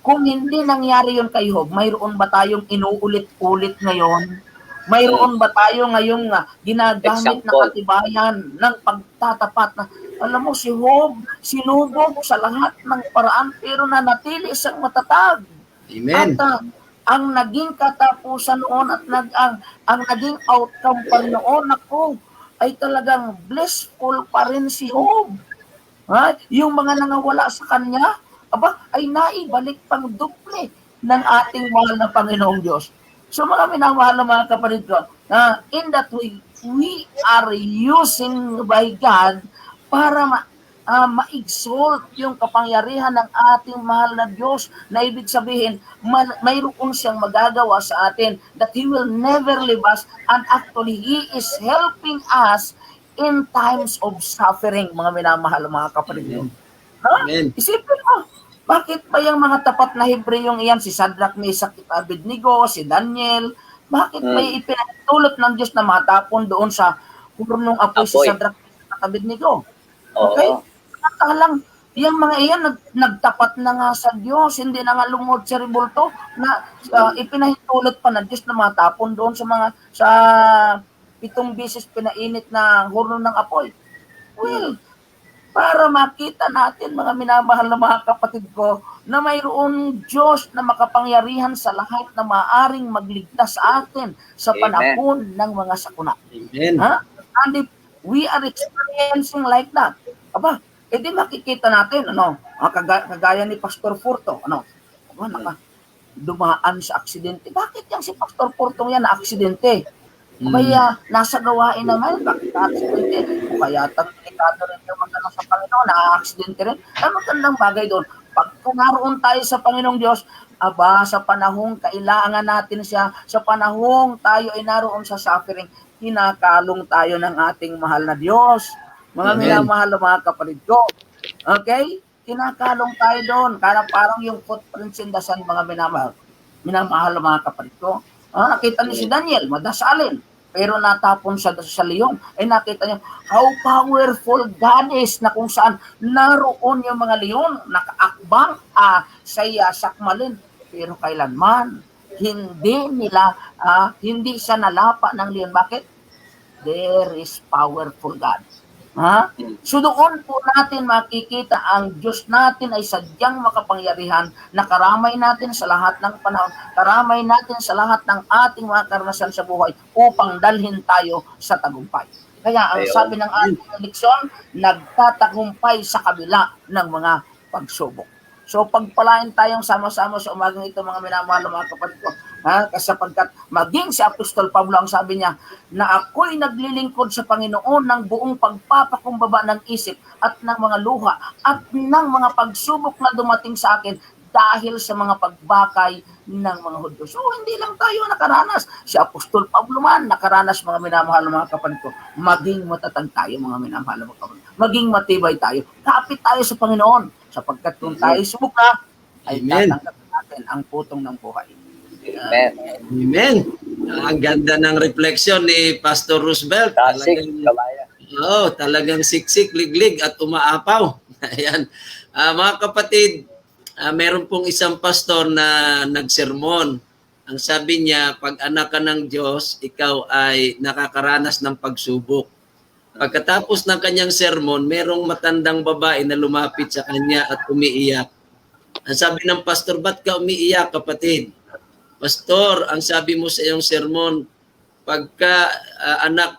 kung hindi nangyari yun kay Job, mayroon ba tayong inuulit-ulit ngayon? Mayroon ba tayo ngayong ginagamit na katibayan ng pagtatapat na, alam mo, si Job, sinubok sa lahat ng paraan, pero nanatili siyang matatag. Amen. At ang naging katapusan noon at ang naging outcome pa noon, ay talagang blissful pa rin si Job. Yung mga nangawala sa kanya, ay naibalik pang duple ng ating mahal na Panginoong Diyos. So mga minamahal na mga kapatid ko, in that way, we are using by God para ma-exalt yung kapangyarihan ng ating mahal na Diyos, na ibig sabihin, mayroon siyang magagawa sa atin that He will never leave us, and actually He is helping us in times of suffering, mga minamahal mga kapatid. Ha? Amen. Isipin mo, bakit ba yung mga tapat na Hebreyong iyan, si Shadrach, Meshach, at Abednego, si Daniel, bakit ba ipinatulot ng Diyos na matapon doon sa hurnong apoy si Apoy. Shadrach, Meshach, at Abednego? Oo. Okay? Lang, yung mga iyan nagtapat na nga sa Diyos, hindi na nga lungod si Rebulto na ipinahintulot pa ng Diyos na matapon doon sa 7 beses pinainit na hurno ng apoy. Well, para makita natin mga minamahal na mga kapatid ko na mayroong Diyos na makapangyarihan sa lahat na maaring magligtas sa atin sa Amen. panahon ng mga sakuna. Amen. Ha? And if we are experiencing like that, aba, edi makikita natin, kagaya ni Pastor Furto, dumaan sa aksidente. Bakit yan si Pastor Furto yan na aksidente? Kaya nasa gawain naman, bakit na-aksidente? O kaya delikado rin yung magano sa Panginoon, na-aksidente rin. Ay magandang bagay doon. Pagka naroon tayo sa Panginoong Diyos, sa panahong kailangan natin siya, sa panahong tayo ay naroon sa suffering, kinakalong tayo ng ating mahal na Diyos. Mga Amen. minamahal na mga kapatid ko. Okay? Kinakalong tayo doon. Parang yung footprints in the sun, mga minamahal na mga kapatid ko. Nakita niyo si Daniel, madasalin. Pero natapon sa leon. Ay nakita niyo, how powerful God is, na kung saan naroon yung mga leon, nakaakbang sa sakmalin. Pero kailanman, hindi siya nalapa ng leon. Bakit? There is powerful God. So doon po natin makikita ang Diyos natin ay sadyang makapangyarihan na karamay natin sa lahat ng panahon, karamay natin sa lahat ng ating mga karanasan sa buhay upang dalhin tayo sa tagumpay. Kaya ang sabi ng ating leksyon, nagtatagumpay sa kabila ng mga pagsubok. So pagpalain tayong sama-sama sa umagang ito, mga minamahal na mga kapatid ko. Sapagkat maging si Apostol Pablo ang sabi niya na ako'y naglilingkod sa Panginoon ng buong pagpapakumbaba ng isip at ng mga luha at ng mga pagsubok na dumating sa akin dahil sa mga pagbakay ng mga Hudyo. So hindi lang tayo nakaranas. Si Apostol Pablo man nakaranas, mga minamahal na mga kapatid ko. Maging matatag tayo, mga minamahal na mga kapatid. Maging matibay tayo. Kapit tayo sa Panginoon. Sapagkat kung tayo subuka, ay Amen. tatanggapin natin ang putong ng buhay. Amen. Amen. Ang ganda ng refleksyon ni Pastor Roosevelt. Tasik, kabayan. Talagang siksik, liglig at umaapaw. Ayan. Mga kapatid, meron pong isang pastor na nagsermon. Ang sabi niya, pag anak ka ng Diyos, ikaw ay nakakaranas ng pagsubok. Pagkatapos ng kanyang sermon, merong matandang babae na lumapit sa kanya at umiiyak. Ang sabi ng pastor, ba't ka umiiyak, kapatid? Pastor, ang sabi mo sa iyong sermon, pagka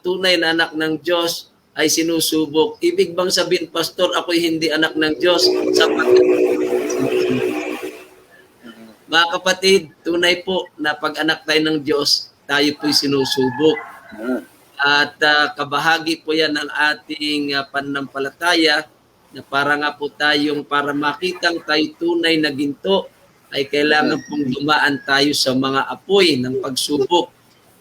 tunay na anak ng Diyos ay sinusubok. Ibig bang sabihin, pastor, ako'y hindi anak ng Diyos? Mga kapatid, tunay po na pag anak tayo ng Diyos, tayo po'y sinusubok. At kabahagi po yan ng ating pananampalataya na para nga po para makitang tayo tunay na ginto ay kailangan pong dumaan tayo sa mga apoy ng pagsubok.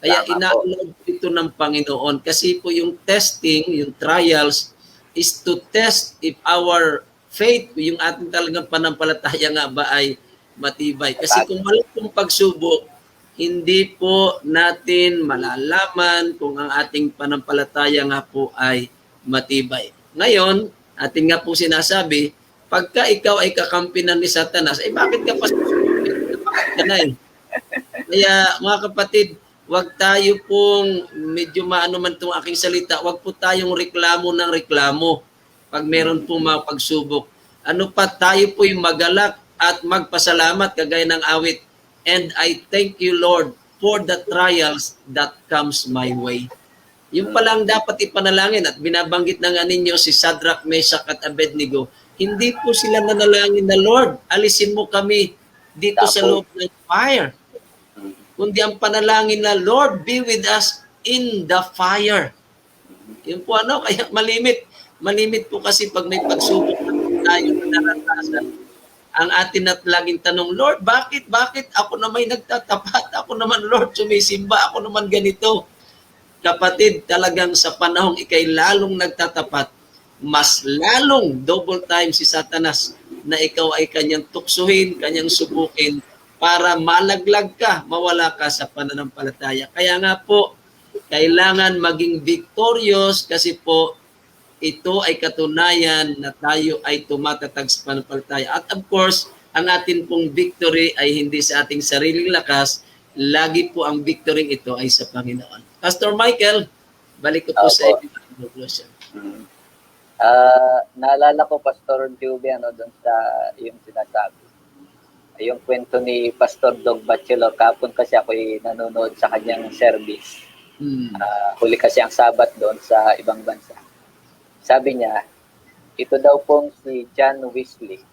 Kaya inaulog ito ng Panginoon kasi po yung testing, yung trials is to test if our faith, yung ating talagang pananampalataya nga ba ay matibay. Kasi kung wala pong pagsubok, hindi po natin malalaman kung ang ating panampalataya nga po ay matibay. Ngayon, atin nga po sinasabi, pagka ikaw ay kakampinan ni Satanas, ay bakit ka pa Kaya mga kapatid, wag tayo pong medyo maano man itong aking salita, wag po tayong reklamo ng reklamo pag meron pong mga pagsubok. Tayo po'y magalak at magpasalamat kagaya ng awit. And I thank you, Lord, for the trials that comes my way. Yung palang dapat ipanalangin at binabanggit na nga ninyo si Shadrach, Meshach at Abednego. Hindi po sila nanalangin na, Lord, alisin mo kami dito sa loob ng fire. Kundi ang panalangin na, Lord, be with us in the fire. Yun po kaya malimit po kasi pag may pagsubok na tayo na naranasan. Ang atin at laging tanong, Lord, bakit? Ako naman nagtatapat. Ako naman, Lord, sumisimba. Ako naman ganito. kapatid, talagang sa panahong ikay lalong nagtatapat, mas lalong double time si Satanas na ikaw ay kanyang tuksuhin, kanyang subukin para malaglag ka, mawala ka sa pananampalataya. Kaya nga po, kailangan maging victorious kasi po ito ay katunayan na tayo ay tumatatag sa pananampalataya. At of course, ang atin pong victory ay hindi sa ating sariling lakas, lagi po ang victory ito ay sa Panginoon. Pastor Michael, balik ko po sa conclusion. Naalala ko, Pastor Juby, doon sa yung sinasabi. Yung kwento ni Pastor Dog Bachelor, kapon kasi ako nanonood sa kanyang service. Huli kasi ang Sabat doon sa ibang bansa. Sabi niya, ito daw pong si John Wesley.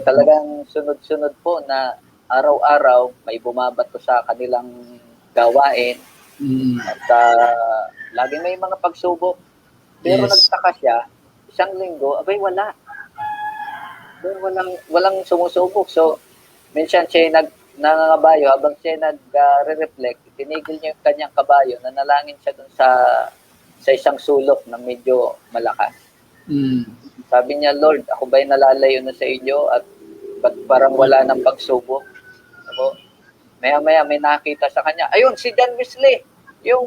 Talagang sunod-sunod po na araw-araw may bumabato sa kanilang gawain. At lagi may mga pagsubok. Pero nagtaka siya, isang linggo, abay wala. Walang sumusubok. So, minsan siya nangangabayo, habang siya nag-reflect, tinigil niya yung kanyang kabayo, nanalangin siya dun sa isang sulok na medyo malakas. Sabi niya, Lord, ako ba'y nalalayo na sa inyo at ba't parang wala ng pagsubok? Ako, maya-maya may nakita sa kanya, ayun, si John Wesley, yung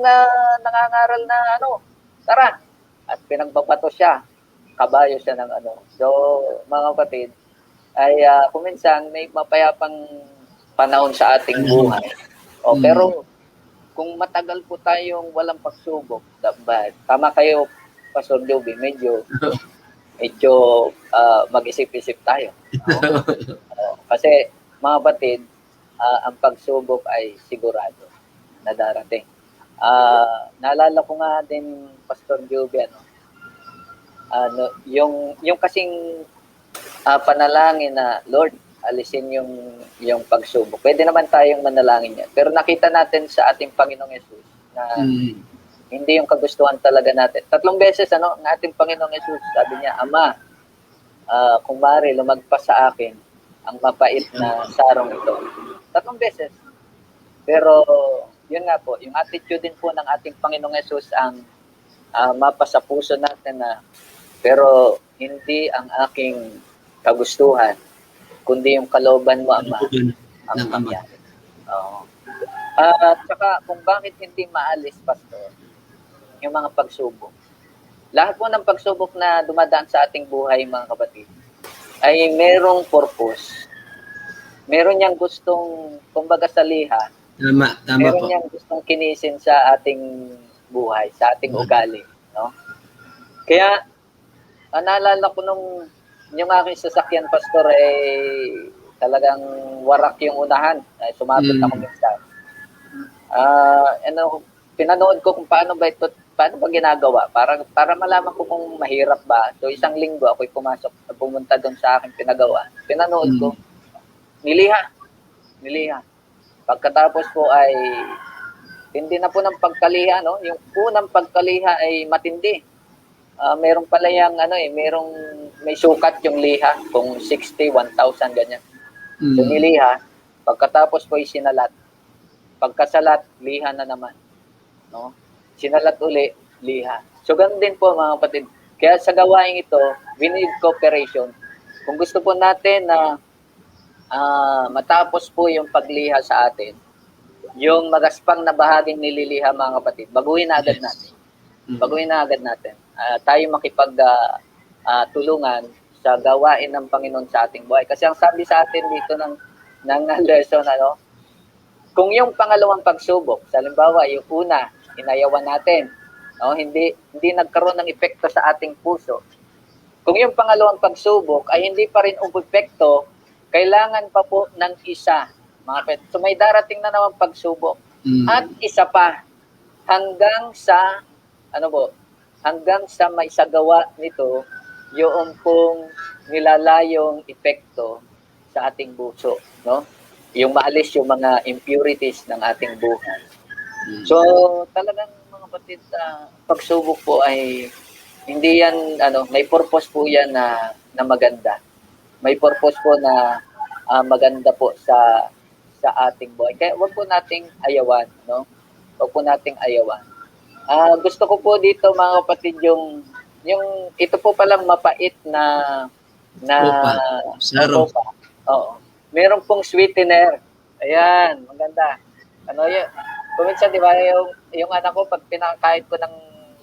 nangangaral na tara. At pinagbabato siya, kabayo siya ng So, mga kapatid, ay kuminsan may mapayapang panahon sa ating buhay. Pero kung matagal po tayong walang pagsubok, tama kayo, Pastor Joby, medyo mag-isip-isip tayo. Kasi mga kapatid, ang pagsubok ay sigurado na darating. Naalala ko nga din, Pastor Joby, yung kasing panalangin na, Lord, alisin yung pagsubok. Pwede naman tayong manalangin yan. Pero nakita natin sa ating Panginoong Yesus na hindi yung kagustuhan talaga natin. 3 beses, ang ating Panginoong Yesus, sabi niya, Ama, kung maaari, lumagpas sa akin ang mapait na sarong ito. 3 beses. Pero, yun nga po, yung attitude din po ng ating Panginoong Yesus ang mapasa puso natin na, pero hindi ang aking kagustuhan, kundi yung kalooban mo, Ama, ang mangyari. At saka kung bakit hindi maalis, Pastor, yung mga pagsubok. Lahat po ng pagsubok na dumadaan sa ating buhay, mga kapatid, ay merong purpose. Meron niyang gustong, kumbaga sa liha, Tama meron po. niyang gustong kinisin sa ating buhay, sa ating ugali. No? Kaya, naalala ko yung aking sasakyan, Pastor, talagang warak yung unahan. Sumabot ako minsan. Pinanood ko kung paano ba ginagawa para malaman ko kung mahirap ba. So isang linggo ako'y pumunta doon sa aking pinagawa. Pinanood ko, niliha. Pagkatapos po ay hindi na po ng pagkaliha, yung unang pagkaliha ay matindi. Meron pala may sukat yung liha, kung 60, 1,000, ganyan. So niliha, pagkatapos po ay sinalat. Pagkasalat, liha na naman. No? Sinalat uli, liha. So ganun din po, mga kapatid. Kaya sa gawain ito, we need cooperation. Kung gusto po natin na matapos po yung pagliha sa atin, yung magaspang na bahaging nililiha, mga kapatid, baguhin na agad natin. Tayo makipag-tulungan sa gawain ng Panginoon sa ating buhay. Kasi ang sabi sa atin dito ng lesson, kung yung pangalawang pagsubok, halimbawa yung una, inayawan natin, hindi nagkaroon ng epekto sa ating puso. Kung yung pangalawang pagsubok ay hindi pa rin epekto, kailangan pa po ng isa. Mga kapatid. So may darating na naman pagsubok. At isa pa, hanggang sa maisagawa nito yung pong nilalayong epekto sa ating puso, no? Yung maalis yung mga impurities ng ating buhay. So, talagang mga kapatid, pagsubok po ay hindi yan, may purpose po yan na maganda. May purpose po na maganda po sa ating buhay. Kaya wag po nating ayawan, no? Huwag po nating ayawan. Gusto ko po dito mga kapatid yung ito po palang mapait na Opa. Sarap. opa. Oo. Meron pong sweetener. Ayan, maganda. Ano yun? Kuminsan, di ba, yung anak ko, pag pinakakain ko ng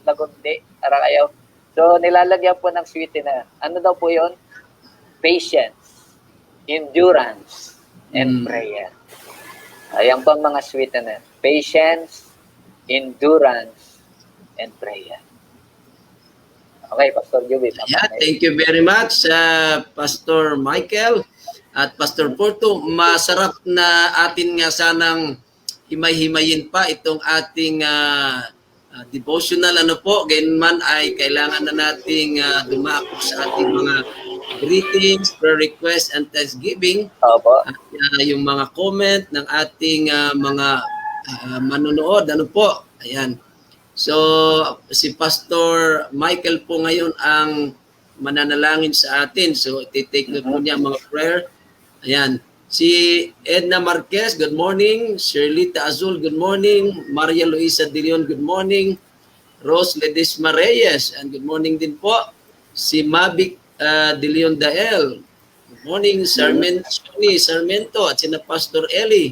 lagundi, arakayaw, so nilalagyan po ng sweetener. Ano daw po yun? Patience, endurance, and prayer. Ayan po ang mga sweetener. Patience, endurance, and prayer. Okay, Pastor Juby. Yeah, thank you very much, Pastor Michael at Pastor Porto. Masarap na atin nga sanang himay-himayin pa itong ating devotional. Ano po, gayunman ay kailangan na nating dumako sa ating mga greetings, prayer requests, and thanksgiving. Opo. At yung mga comment ng ating mga manonood. Ano po, ayan. So, si Pastor Michael po ngayon ang mananalangin sa atin. So, iti-take note po niya mga prayer. Ayan. Si Edna Marquez, good morning. Shirlita Azul, good morning. Maria Luisa De Leon, good morning. Rose Ledesma Reyes, and good morning din po. Si Mavic De Leon Dael, good morning. Sarmento, at sina Pastor Eli.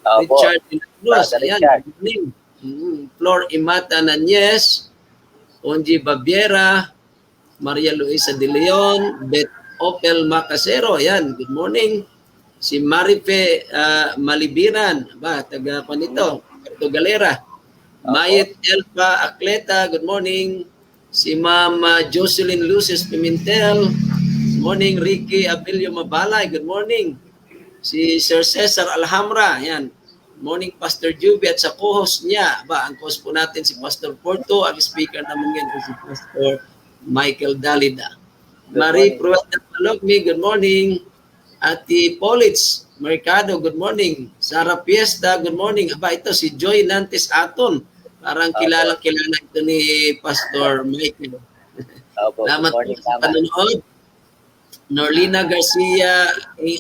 Opo. Richard Inaglos, Brother ayan, Richard. good morning. Flor Imata Nanyes, Onji Babiera, Maria Luisa De Leon, Beth Opel Macasero, ayan, good morning. Si Marife Malibiran, taga pa nito, Puerto Galera. Mayet Elpa Akleta, good morning. Si Ma'am Jocelyn Luces Pimentel, good morning. Ricky Abilio Mabalay, good morning. Si Sir Cesar Alhamra, ayan. Morning, Pastor Juby, at sa co-host niya, ang co-host po natin si Pastor Porto, ang speaker naman ngayon si Pastor Michael Dalida. Marie Prueta Palogmi, good morning. Ati Politz Mercado, good morning. Sara Fiesta, good morning. Ito si Joy Nantes Aton. Parang kilala-kilala ito ni Pastor Michael. Opo. Salamat po Good morning, sa panonood. Norlina Garcia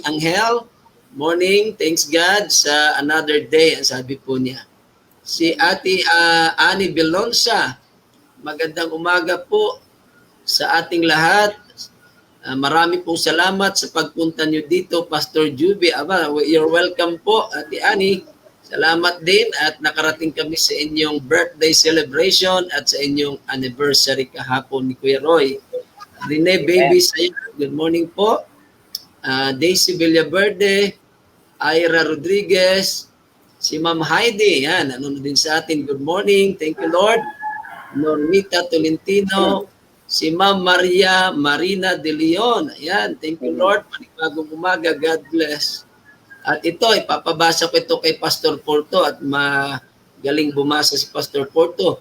Angel, morning, thanks God sa another day, ang sabi po niya. Si Ate Ani Belonsa, magandang umaga po sa ating lahat. Marami pong salamat sa pagpunta nyo dito, Pastor Juby. You're welcome po, Ate Ani. Salamat din at nakarating kami sa inyong birthday celebration at sa inyong anniversary kahapon ni Kuya Roy. Rene Baby Sayo, good morning po. Daisy Villaverde, Ira Rodriguez, si Ma'am Heidi, yan, nanonood din sa atin. Good morning, thank you Lord. Normita Tolentino, si Ma'am Maria Marina De Leon, yan, thank you Lord. Panibagong umaga, God bless. At ito, ipapabasa ko ito kay Pastor Porto at magaling bumasa si Pastor Porto.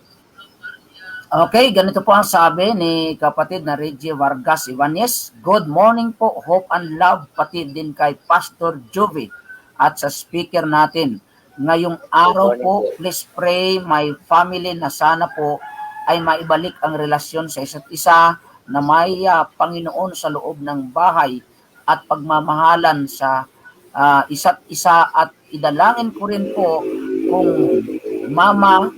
Okay, ganito po ang sabi ni kapatid na Reggie Vargas Ibanez. Good morning po, hope and love, pati din kay Pastor Jovi at sa speaker natin. Ngayong araw po, please pray my family na sana po ay maibalik ang relasyon sa isa't isa na may Panginoon sa loob ng bahay at pagmamahalan sa isa't isa, at idalangin ko rin po kung mama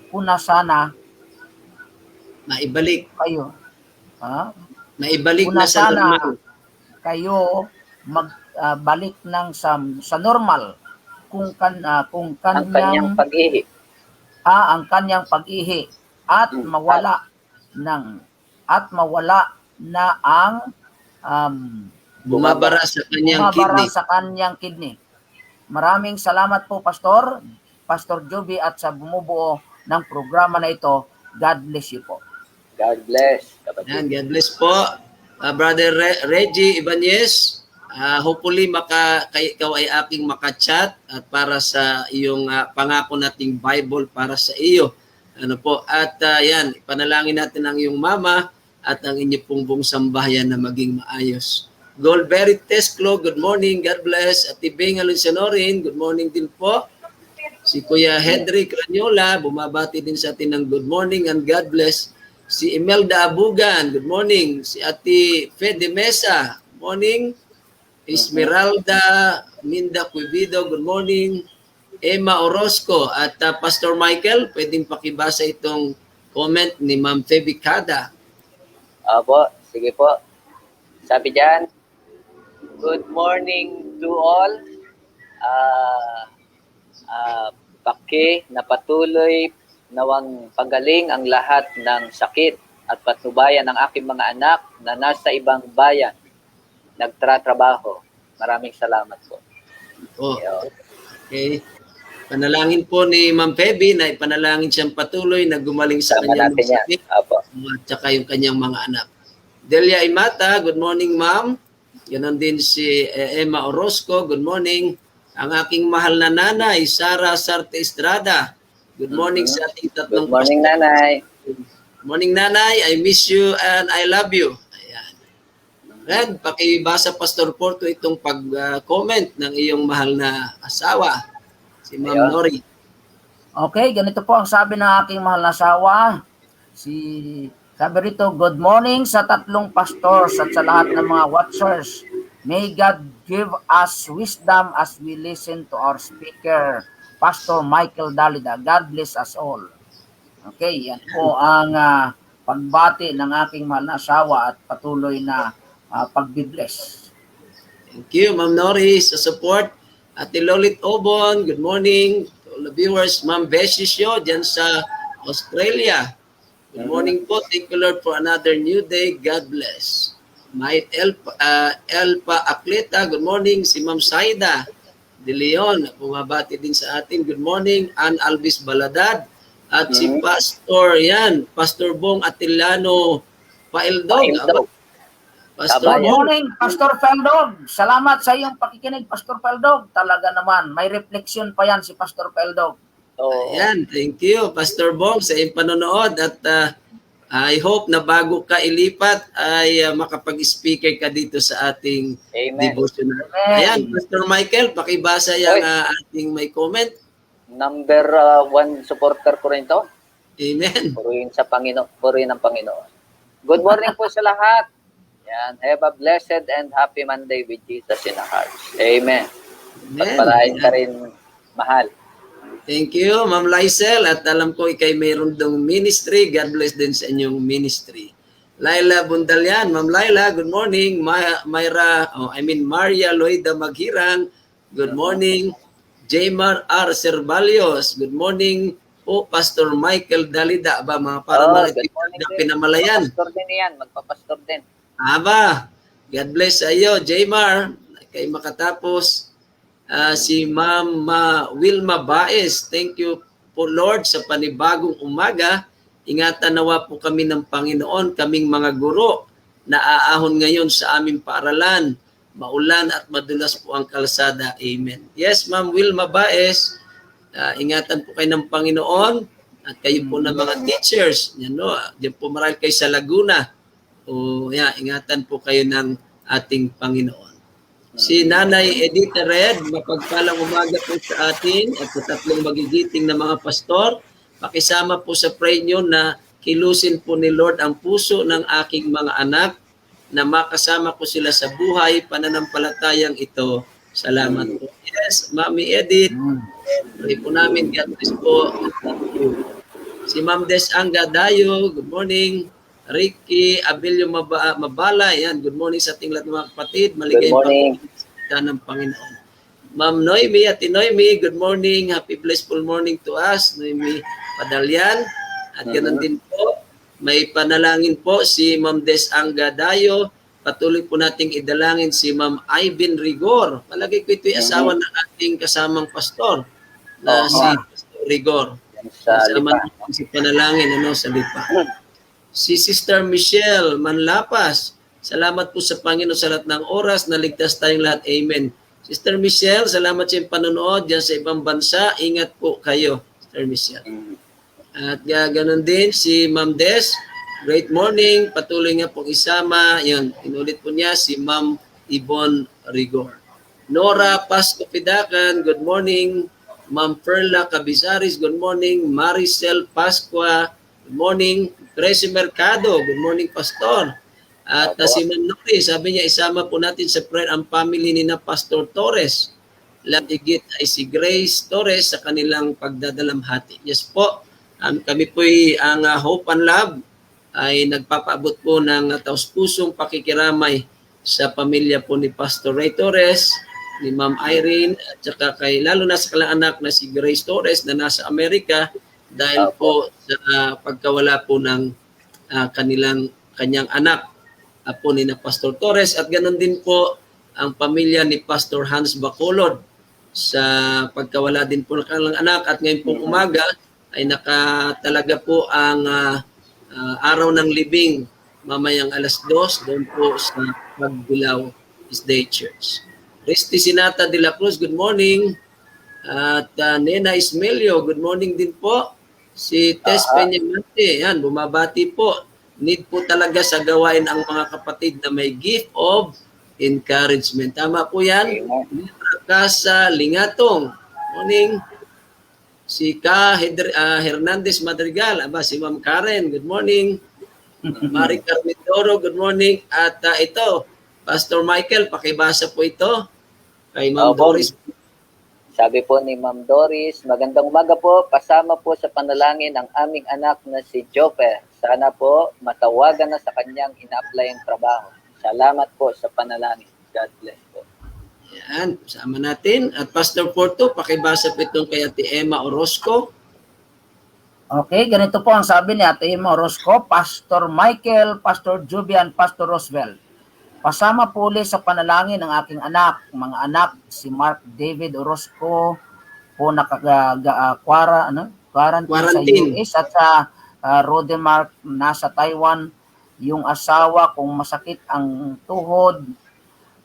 ko na sana Naibalik. kayo. Naibalik Una na sa sana normal. kayo magbalik ng sa normal kung Ang kanyang pag-ihi. ang kanyang pag-ihi at mawala na ang Bumabara sa kanyang kidney. sa kanyang kidney. Maraming salamat po Pastor Joby at sa bumubuo ng programa na ito. God bless you po. God bless. Kapatid. Yan, God bless po. Brother Reggie Ibanez, hopefully ikaw ay aking makachat at para sa iyong pangako nating Bible para sa iyo. Ano po? At yan, panalangin natin ang iyong mama at ang inyo pong buong sambahayan na maging maayos. Goldberry Tesclo, good morning. God bless. At Ibeng Alunsanorin, good morning din po. Si Kuya Hedrick Ranyola, bumabati din sa atin ng good morning and God bless. Si Imelda Abugan, good morning. Si Ate Fede Mesa, good morning. Esmeralda Minda Cuivido, good morning. Emma Orozco. At Pastor Michael, pwedeng pakibasa itong comment ni Ma'am Febicada. Opo, sige po. Sabi dyan, good morning to all. Paki na patuloy nawang pagaling ang lahat ng sakit at patnubayan ng aking mga anak na nasa ibang bayan nagtratrabaho. Maraming salamat po. Oh, Yun. okay. Panalangin po ni Ma'am Feby na ipanalangin siyang patuloy na gumaling sa Sama kanyang natin yan. sakit Opo. at saka yung kanyang mga anak. Delia Imata, good morning ma'am. Ganon din si Emma Orozco, good morning. Ang aking mahal na nanay, Sara Sarte Estrada. Good morning sa ating tatlong Good morning, pastor. Nanay. Morning nanay, I miss you and I love you. Ayan. Red, pakibasa Pastor Porto itong pag-comment ng iyong mahal na asawa, si Ma'am Ayun. Nori. Okay, ganito po ang sabi ng aking mahal na asawa. Sabi rito, good morning sa tatlong pastors at sa lahat ng mga watchers. May God give us wisdom as we listen to our speaker, Pastor Michael Dalida. God bless us all. Okay, yan po ang pagbati ng aking mahal na asawa at patuloy na pagbibless. Thank you, Ma'am Nori, sa support. Ate Lolit Obon, good morning to all the viewers. Ma'am Besisyo, dyan sa Australia. Good morning po. Thank you, Lord, for another new day. God bless. May Elpa Akleta, good morning. Si Ma'am Saida De Leon, bumabati din sa atin. Good morning. Ann Alvis Baladad. At si Pastor Bong Atilano Paildog. Paildog. Pastor Good Ayan. Bong, morning, Pastor Peldog. Salamat sa iyong pakikinig, Pastor Peldog. Talaga naman, may reflection pa yan si Pastor Peldog. So, ayan, thank you, Pastor Bong, sa iyong panonood. At I hope na bago ka ilipat ay makapag-speaker ka dito sa ating Amen. devotional. Amen. Ayan, Pastor Michael, pakibasa yung ating may comment. Number 1 supporter ko rin to. Amen. Purihin sa Panginoon, purihin ng Panginoon. Good morning po sa lahat. Yan, have a blessed and happy Monday with Jesus in our hearts. Amen. Pagpalain ka rin, mahal. Thank you, Ma'am Lysel. At alam ko ikay mayroon dong ministry. God bless din sa inyong ministry. Laila Bundalian. Ma'am Laila, good morning. Maria Loida Maghirang. Good morning. Jaymar R. Cerbalios. Good morning po, Pastor Michael Dalida. Aba, mga para mga good morning din. pinamalayan. Magpapastor din yan. Magpapastor din. Aba, God bless sa iyo, Jaymar. Kay makatapos. Si Ma'am Wilma Baez, thank you po Lord sa panibagong umaga. Ingatan nawa po kami ng Panginoon, kaming mga guro na aahon ngayon sa aming paaralan. Maulan at madulas po ang kalsada. Amen. Yes, Ma'am Wilma Baez, ingatan po kayo ng Panginoon at kayo po ng mga teachers. Yan, no? Diyan po marahil kayo sa Laguna. Ingatan po kayo ng ating Panginoon. Si Nanay Edith Red, mapagpalang umaga po sa atin at sa tatlong magigiting na mga pastor. Pakisama po sa pray nyo na kilusin po ni Lord ang puso ng aking mga anak na makasama ko sila sa buhay pananampalatayang ito. Salamat po. Yes, Mami Edith. Pray po namin. God bless po. Thank you. Si Ma'am Des Anga Dayo, good morning. Ricky Abilio Mabala, yan. Good morning sa ating lahat ng mga kapatid. Maligay Good morning. ng Panginoon. Ma'am Noemi, Ate Noemi, good morning. Happy blissful morning to us. Noemi Padalyan. At ganoon din po, may panalangin po si Ma'am Des Anga Dayo. Patuloy po nating idalangin si Ma'am Ivan Rigor. Palagi ko ito'y asawa ng ating kasamang pastor na si Pastor Rigor. Sa Kasama lipa. natin si panalangin sa lipa. Si Sister Michelle Manlapas, salamat po sa Panginoon sa lahat ng oras, naligtas tayong lahat. Amen. Sister Michelle, salamat sa iyong panonood dyan sa ibang bansa. Ingat po kayo, Sister Michelle. At ganoon din si Ma'am Des, great morning. Patuloy nga pong isama. Yan, inulit po niya si Ma'am Yvonne Rigor. Nora Pasco Fidacan, good morning. Ma'am Perla Cabizaris, good morning. Maricel Pasqua, good morning. Tracy Mercado, good morning, Pastor. At si Ma'am Nori, sabi niya, isama po natin sa prayer ang family ni na Pastor Torres. Latigit ay si Grace Torres sa kanilang pagdadalamhati. Yes po, kami po ang Hope and Love ay nagpapaabot po ng taus-pusong pakikiramay sa pamilya po ni Pastor Ray Torres, ni Ma'am Irene, at saka kay lalo na sa kanilang anak na si Grace Torres na nasa Amerika dahil po sa pagkawala po ng kanyang anak po ni na Pastor Torres, at ganoon din po ang pamilya ni Pastor Hans Bacolod sa pagkawala din po ng kanilang anak. At ngayon pong umaga ay nakatalaga po ang araw ng libing mamayang alas 2 doon po sa Pagbilao Day Church. Risti Sinata de la Cruz, good morning. At Nena Ismelio, good morning din po. Si Tess Peñamante, yan, bumabati po. Need po talaga sa gawain ang mga kapatid na may gift of encouragement. Tama po yan. Casa Lingatong. Morning. Si Hernandez Madrigal. Si Ma'am Karen. Good morning. Mari Carmendoro. Good morning. At ito, Pastor Michael, pakibasa po ito. Kay Ma'am Doris. Sabi po ni Ma'am Doris, magandang umaga po. Kasama po sa panalangin ang aming anak na si Joper. Sana po matawagan na sa kanyang ina-apply ang trabaho. Salamat po sa panalangin. God bless po. Yan, sama natin. At Pastor Porto, pakibasa po itong kay Ate Emma Orozco. Okay, ganito po ang sabi ni Ate Emma Orozco, Pastor Michael, Pastor Jubian, Pastor Roswell. Pasama po ulit sa panalangin ng aking mga anak, si Mark David Orozco po quarantine sa US, at sa Rodemark nasa Taiwan, yung asawa kung masakit ang tuhod,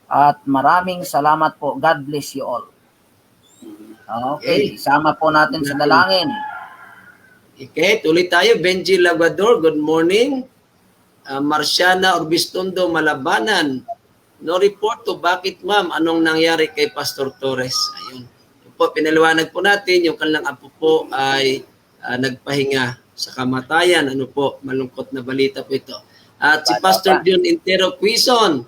at maraming salamat po. God bless you all. Okay, sama po natin sa dalangin. Okay, tuloy tayo. Benji Laguador, good morning. Marciana Orbistondo Malabanan, no report to. Bakit ma'am? Anong nangyari kay Pastor Torres? Ayun. Po, pinaliwanag po natin, yung kanilang apo po ay nagpahinga sa kamatayan. Ano po, malungkot na balita po ito. At si Pastor John Intero Quizon,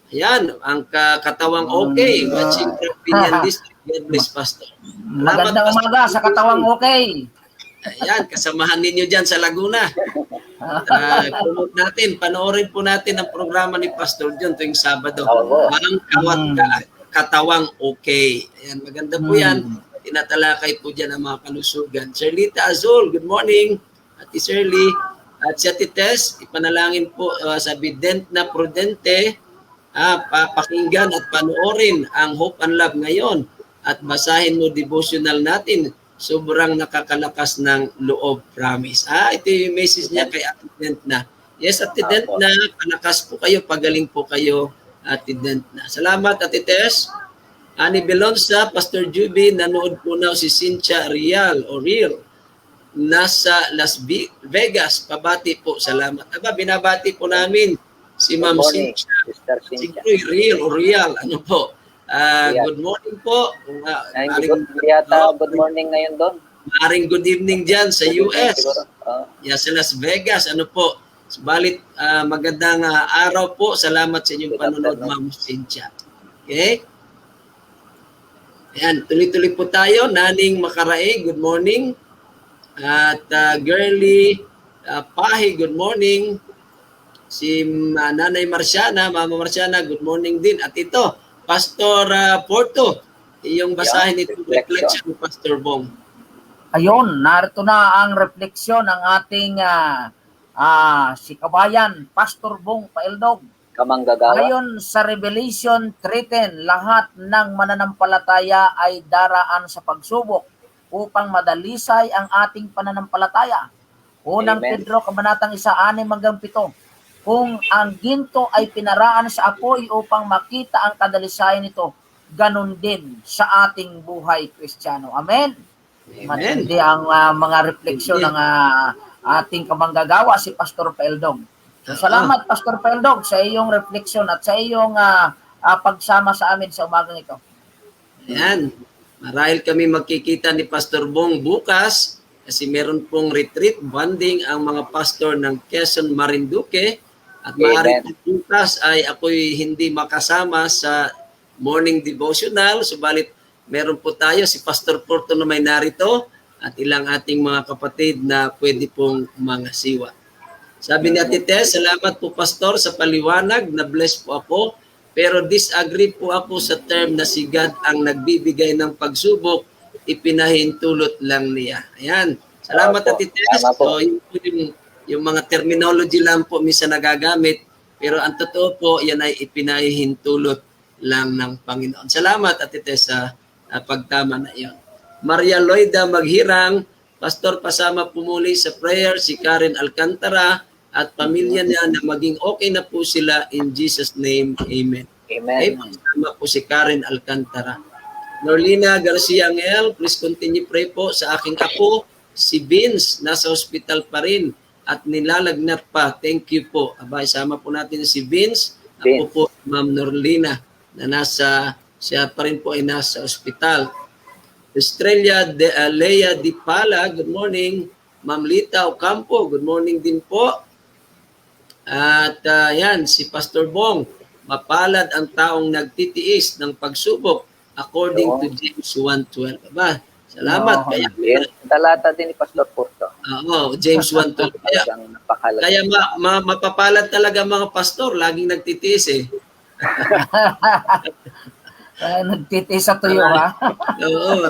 ayan, ang katawang okay. Watching from Pinian District. God bless, Pastor. Magandang umaga sa katawang okay. Ayan, kasamahan ninyo dyan sa Laguna. Promote natin, panoorin po natin ang programa ni Pastor John tuwing Sabado. Ang katawang okay. Ayan, maganda po yan. Tinatalakay po dyan ang mga kalusugan. Sherlita Azul, good morning. Ate Shirley. At si Ate Tess, ipanalangin po sa Bident na Prudente, pakinggan at panoorin ang Hope and Love ngayon. At basahin mo devotional natin. Sobrang nakakalakas ng loob, promise. Ito yung message niya kay Ate Dent na. Yes, Ate Dent na, palakas po kayo, pagaling po kayo, Ate Dent na. Salamat, Ate Tess. Ani Belonsa, Pastor Juby, nanood po na si Cynthia Real o Real. Nasa Las Vegas, pabati po, salamat. Binabati po namin si Ma'am Cynthia. Siguro Real o Real, ano po. Good morning po. Good morning ngayon doon. Maring good evening dyan sa US. Sa Las Vegas. Ano po. Subalit, magandang araw po. Salamat sa inyong panonood, Ma'am Cynthia. Okay? Ayan, tuloy-tuloy po tayo. Naning Makarae, good morning. At Girly Pahi, good morning. Si Nanay Marciana, Mama Marciana, good morning din. At ito, Pastor Porto, yung basahin itong reflection ni Pastor Bong. Ayun, narito na ang refleksyon ng ating si kabayan, Pastor Bong Paildog. Kamanggagawa. Ngayon sa Revelation 3:10, lahat ng mananampalataya ay daraan sa pagsubok upang madalisay ang ating pananampalataya. Unang Pedro, kabanatang 1:6-7. Kung ang ginto ay pinaraan sa apoy upang makita ang kadalisayan nito, ganun din sa ating buhay Kristiyano. Amen? Matindi ang mga refleksyon ng ating kamanggagawa, si Pastor Paildog. So, salamat, Pastor Paildog, sa iyong refleksyon at sa iyong pagsama sa amin sa umagang ito. Ayan. Marahil kami magkikita ni Pastor Bong bukas kasi meron pong retreat, bonding ang mga pastor ng Quezon, Marinduque. At maaaring bukas ay ako'y hindi makasama sa morning devotional. Subalit meron po tayo si Pastor Porto na may narito at ilang ating mga kapatid na pwede pong mangasiwa. Sabi ni Ate Tess, salamat po Pastor sa paliwanag, na-bless po ako, pero disagree po ako sa term na si God ang nagbibigay ng pagsubok, ipinahintulot lang niya. Ayan. Salamat Opo. Ate Tess. Tama po. So, yung mga terminology lang po minsan nagagamit, pero ang totoo po, yan ay ipinahintulot lang ng Panginoon. Salamat Ate Tess sa pagtama na iyon. Maria Loida Maghirang, Pastor, pasama po muli sa prayer si Karen Alcantara at pamilya niya na maging okay na po sila in Jesus' name. Amen. Amen. Pasama po si Karen Alcantara. Norlina Garcia Angel, please continue pray po sa aking apo, si Vince, nasa hospital pa rin at nilalagnat pa. Thank you po. Abay, sama po natin si Vince. Ako po, Ma'am Norlina, na siya pa rin po ay nasa hospital. Estrella Lea Dipala, good morning. Ma'am Lita Ocampo, good morning din po. At yan, si Pastor Bong, mapalad ang taong nagtitiis ng pagsubok according to James 1:12. Aba, salamat. Kaya, Yan, talata din ni Pastor Porto. James 1:12. Kaya mapapalad talaga mga pastor, laging nagtitiis eh. Nagtitiis sa tuyo, ha? Oo,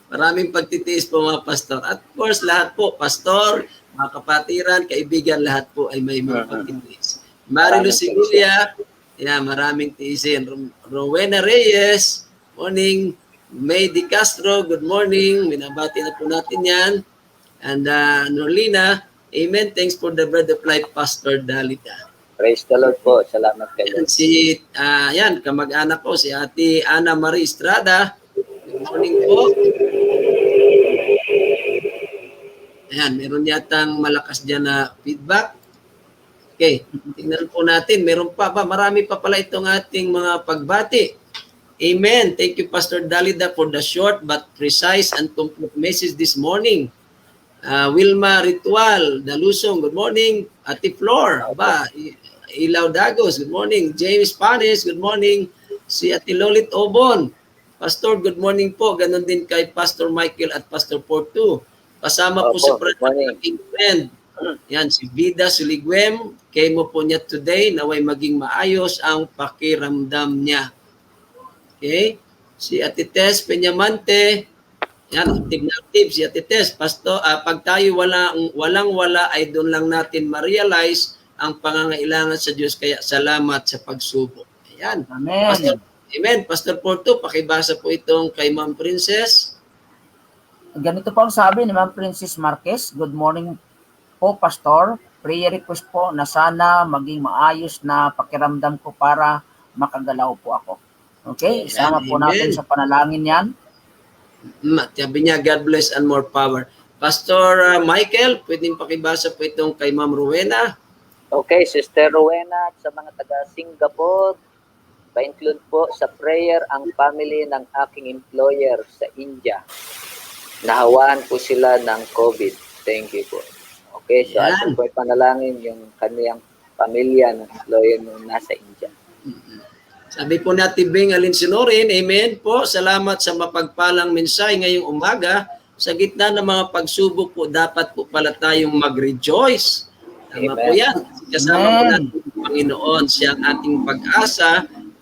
maraming pagtitiis po mga pastor. At of course, lahat po, pastor, mga kapatiran, kaibigan, lahat po ay may mga pagtitiis. Marilu Sigulia, maraming tiisin. Rowena Reyes, morning. May Di Castro, good morning. Minabati na po natin yan. And Norlina, amen. Thanks for the bread of life, Pastor Dalita. Praise the Lord po. Salamat kayo. Si, kamag-anak ko, si Ate Ana Marie Estrada. Good morning po. Ayan, meron yatang malakas dyan na feedback. Okay, tingnan po natin. Meron pa ba? Marami pa pala itong ating mga pagbati. Amen. Thank you, Pastor Dalida, for the short but precise and complete message this morning. Wilma Ritual, Dalusong, good morning. Ate Flor, Ilaw Dagos, good morning. James Panes, good morning. Si Ate Lolit Obon, Pastor, good morning po. Ganon din kay Pastor Michael at Pastor Porto. Kasama po sa aking friend. Yan, si Vida Suligwem, kemo po niya today, naway maging maayos ang pakiramdam niya. Okay? Si Ate Tess Peñamante, yan, active si Ate Tess. Pastor, pag tayo walang-wala ay doon lang natin ma-realize ang pangangailangan sa Diyos. Kaya salamat sa pagsubok. Ayan. Amen. Amen. Pastor Porto, pakibasa po itong kay Ma'am Princess. Ganito po ang sabi ni Ma'am Princess Marquez. Good morning po, Pastor. Prayer request po na sana maging maayos na pakiramdam ko para makagalaw po ako. Okay? Isama po natin sa panalangin yan. Sabi niya, God bless and more power. Pastor Michael, pwedeng pakibasa po itong kay Ma'am Rowena. Okay, Sister Rowena at sa mga taga Singapore, pa-include po sa prayer ang family ng aking employer sa India. Nahawaan po sila ng COVID. Thank you po. Okay, so atin po ipanalangin yung kaniyang pamilya ng employer ng nasa India. Sabi po natin, Bing Alinsinorin, amen po. Salamat sa mapagpalang mensahe ngayong umaga. Sa gitna ng mga pagsubok po, dapat po pala tayong mag-rejoice. Tama po yan. Kasama po natin ang Panginoon. Siya ang ating pag-asa.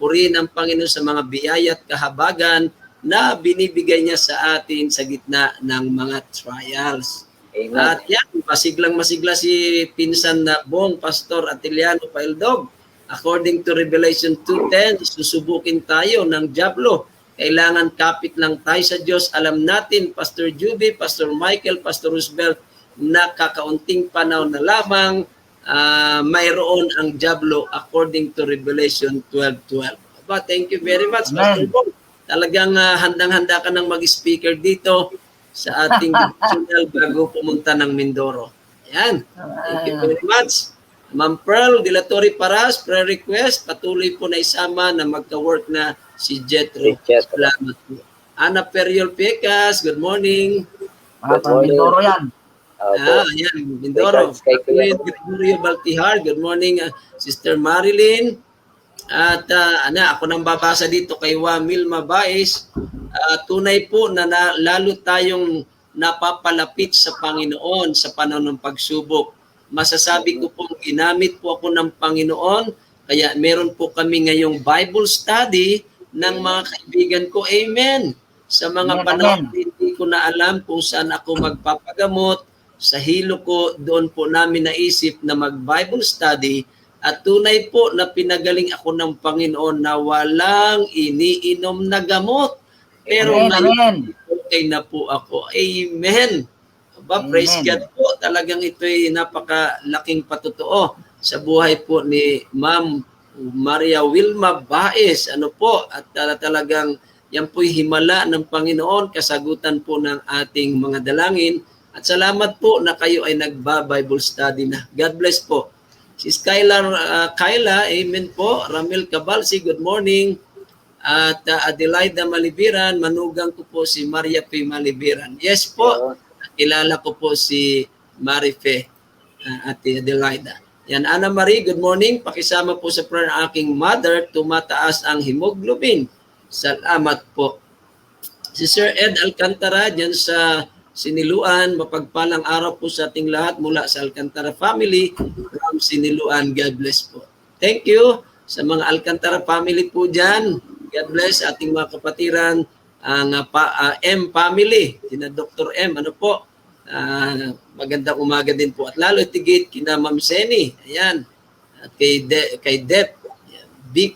Purihin ang Panginoon sa mga biyaya at kahabagan na binibigay niya sa atin sa gitna ng mga trials. Amen. At yan, masiglang-masigla si pinsan na Bong Pastor Atiliano Paildog. According to Revelation 2:10, susubukin tayo ng dyablo. Kailangan kapit lang tayo sa Diyos. Alam natin, Pastor Juby, Pastor Michael, Pastor Roosevelt, na kakaunting panahon na lamang mayroon ang dyablo according to Revelation 12:12. Thank you very much, Pastor Bong. Talagang handang-handa ka ng mag-speaker dito sa ating devotional bago pumunta ng Mindoro. Ayan. Thank you very much. Ma'am Pearl de la Torre Paras, prayer request, patuloy po na isama na magka-work na si Jethro. Salamat po. Ana Periol Pecas, good morning. Good morning. Mindoro yan. Ayan, Mindoro. Gregorio Baltihar, good morning. Sister Marilyn. At ako nang babasa dito kay Wamil Mabais, tunay po na, lalo tayong napapalapit sa Panginoon sa panahon ng pagsubok. Masasabi ko po, ginamit po ako ng Panginoon, kaya meron po kami ngayong Bible study ng mga kaibigan ko. Amen. Sa mga Amen, panahon amen. hindi ko na alam kung saan ako magpapagamot, sa hilo ko, doon po namin naisip na mag-Bible study. At tunay po na pinagaling ako ng Panginoon na walang iniinom na gamot. Pero Amen, ngayon, amen. okay na po ako. Amen. Aba, praise Amen. God po. Talagang ito'y napakalaking patotoo sa buhay po ni Ma'am Maria Wilma Baez. Ano po? At talagang yan po'y himala ng Panginoon, kasagutan po ng ating mga dalangin. At salamat po na kayo ay nagba-Bible study na. God bless po. Si Kyla, amen po. Ramil Cabalsi, good morning. At Adelaida Malibiran, manugang ko po si Maria P. Malibiran. Yes po, kilala ko po si Marife, Ate Adelaida. Yan, Ana Marie, good morning. Pakisama po sa prayer ng aking mother, tumataas ang hemoglobin. Salamat po. Si Sir Ed Alcantara, dyan sa Siniluan, mapagpalang araw po sa ating lahat mula sa Alcantara family from Siniluan. God bless po. Thank you sa mga Alcantara family po dyan. God bless ating mga kapatiran, ang M family, sina Dr. M, ano po, magandang umaga din po. At lalo tigit kina Ma'am Seni, ayan, at kay Dep, Big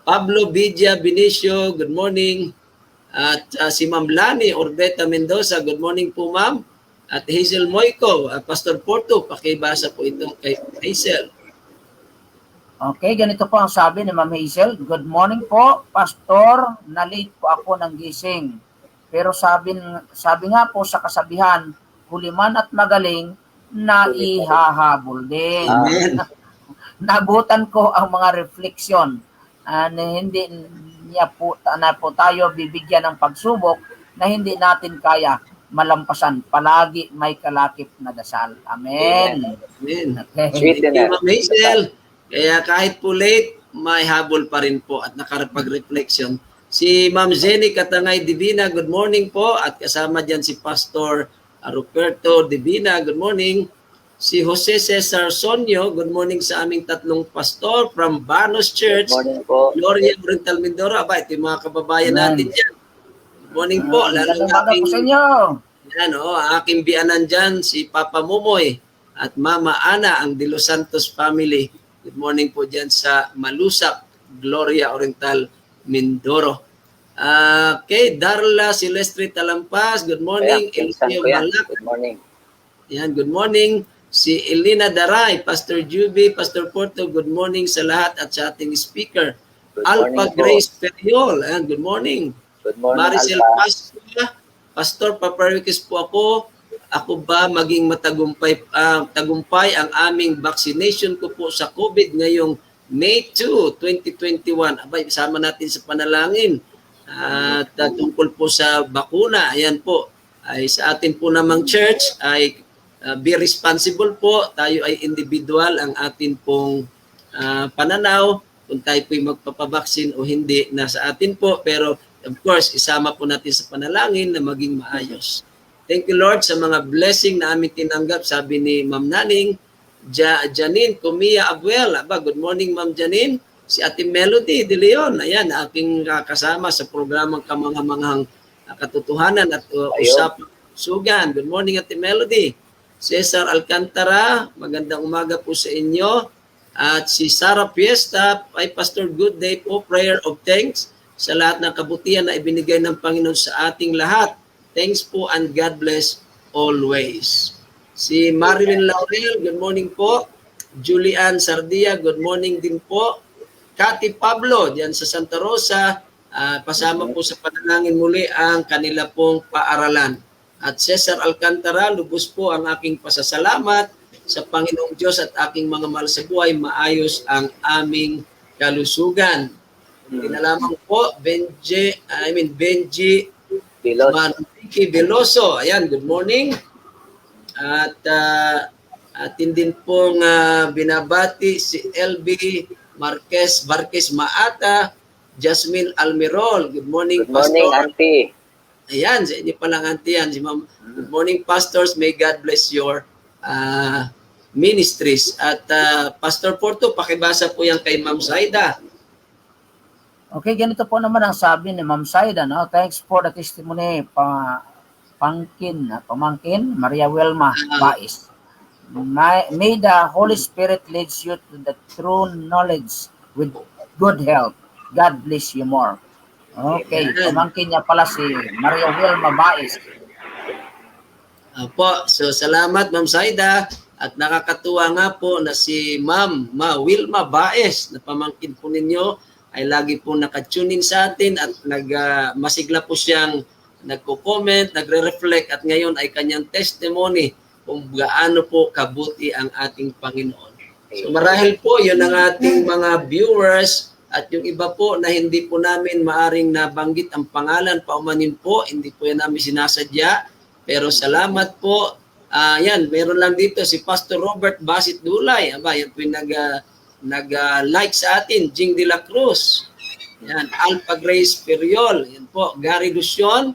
Pablo Vidia Benicio, good morning. At si Ma'am Lani Orbeta Mendoza, good morning po ma'am. At Hazel Moico, Pastor Porto, pakibasa po ito kay Hazel. Okay, ganito po ang sabi ni Ma'am Hazel. Good morning po, Pastor. Na-late po ako ng gising. Pero sabi nga po sa kasabihan, huliman at magaling, naihahabol din. Amen. Nabutan ko ang mga refleksyon na hindi niya po, na po tayo bibigyan ng pagsubok na hindi natin kaya malampasan. Palagi may kalakip na dasal. Amen. Amen. Okay. Sweet Thank din you, Ma'am Hazel. Kaya kahit po late, may habol pa rin po at nakarapag-reflection. Si Ma'am Jenny Katangay Divina, good morning po. At kasama dyan si Pastor Ruperto Divina, good morning. Si Jose Cesar Sonio, good morning sa aming tatlong pastor from Banos Church, Good morning po. Gloria Oriental Mindoro. Aba, ito yung mga kababayan natin dyan. Good morning po. Lalo Magandang ang umaga po sa inyo. aking bianan dyan, si Papa Momoy at Mama Ana, ang De Los Santos family. Good morning po dyan sa Malusak, Gloria Oriental Mindoro. Okay, Darla Silestre Talampas, good morning. Kaya, pinsan ko yan. Balak, Good morning. yan, good morning. Si Elena Daray, Pastor Juby, Pastor Porto, good morning sa lahat at sa ating speaker. Good Alpha morning po. Grace Periol, ayan, good morning. Good morning, Maricel Alpha. Pascua, Pastor, paparikis po ako. Ako ba maging tagumpay ang aming vaccination ko po sa COVID ngayong May 2, 2021. Abay, isama natin sa panalangin. At tungkol po sa bakuna, ayan po, ay sa atin po namang church ay be responsible po. Tayo ay individual ang atin pong pananaw. Kung tayo po'y magpapabaksin o hindi, nasa atin po. Pero of course, isama po natin sa panalangin na maging maayos. Thank you Lord sa mga blessing na aming tinanggap. Sabi ni Ma'am Naning, Janine Comia Abuel. Aba, good morning Ma'am Janine. Si Ate Melody De Leon, ayan, aking kasama sa programang Kamangamanghang Katotohanan at Usapang Sugan. Good morning Ate Melody. Cesar Alcantara, magandang umaga po sa inyo. At si Sarah Fiesta, ay Pastor, good day po, prayer of thanks sa lahat ng kabutihan na ibinigay ng Panginoon sa ating lahat. Thanks po and God bless always. Si Marilyn Laurel, good morning po. Julian Sardia, good morning din po. Cathy Pablo, diyan sa Santa Rosa, pasama po sa panalangin muli ang kanila pong paaralan. At Cesar Alcantara, lubos po ang aking pasasalamat sa Panginoong Diyos at aking mga mahal sa buhay, maayos ang aming kalusugan. Pinalaman po, Benji Manrique Veloso. Ayan, good morning. At atin din pong binabati si LB Barques Maata, Jasmine Almirol. Good morning, Good morning, Pastor. Auntie. Ayan, sa inyo palang auntie yan. Si Ma'am. Good morning, pastors. May God bless your ministries. At Pastor Porto, pakibasa po yan kay Ma'am Zaida. Okay, ganito po naman ang sabi ni Ma'am Saida, no? Thanks for the testimony, pamangkin, Maria Wilma Bais. May the Holy Spirit leads you to the true knowledge with good health. God bless you more. Okay, Amen. pamangkin niya pala si Maria Wilma Bais. Apo, so salamat Ma'am Zaida. At nakakatuwa nga po na si Ma'am Wilma Baez na pamangkin po ninyo ay lagi po nakatune in sa atin at masigla po siyang nagko-comment, nagre-reflect at ngayon ay kanyang testimony kung gaano po kabuti ang ating Panginoon. So marahil po yun ang ating mga viewers at yung iba po na hindi po namin maaring nabanggit ang pangalan, paumanin po, hindi po yan namin sinasadya. Pero salamat po. Yan, meron lang dito si Pastor Robert Basit Dulay. Aba, yan po yung nag-like sa atin. Jing de la Cruz. Yan, Alpha Grace Periol. Yan po, Gary Lucion.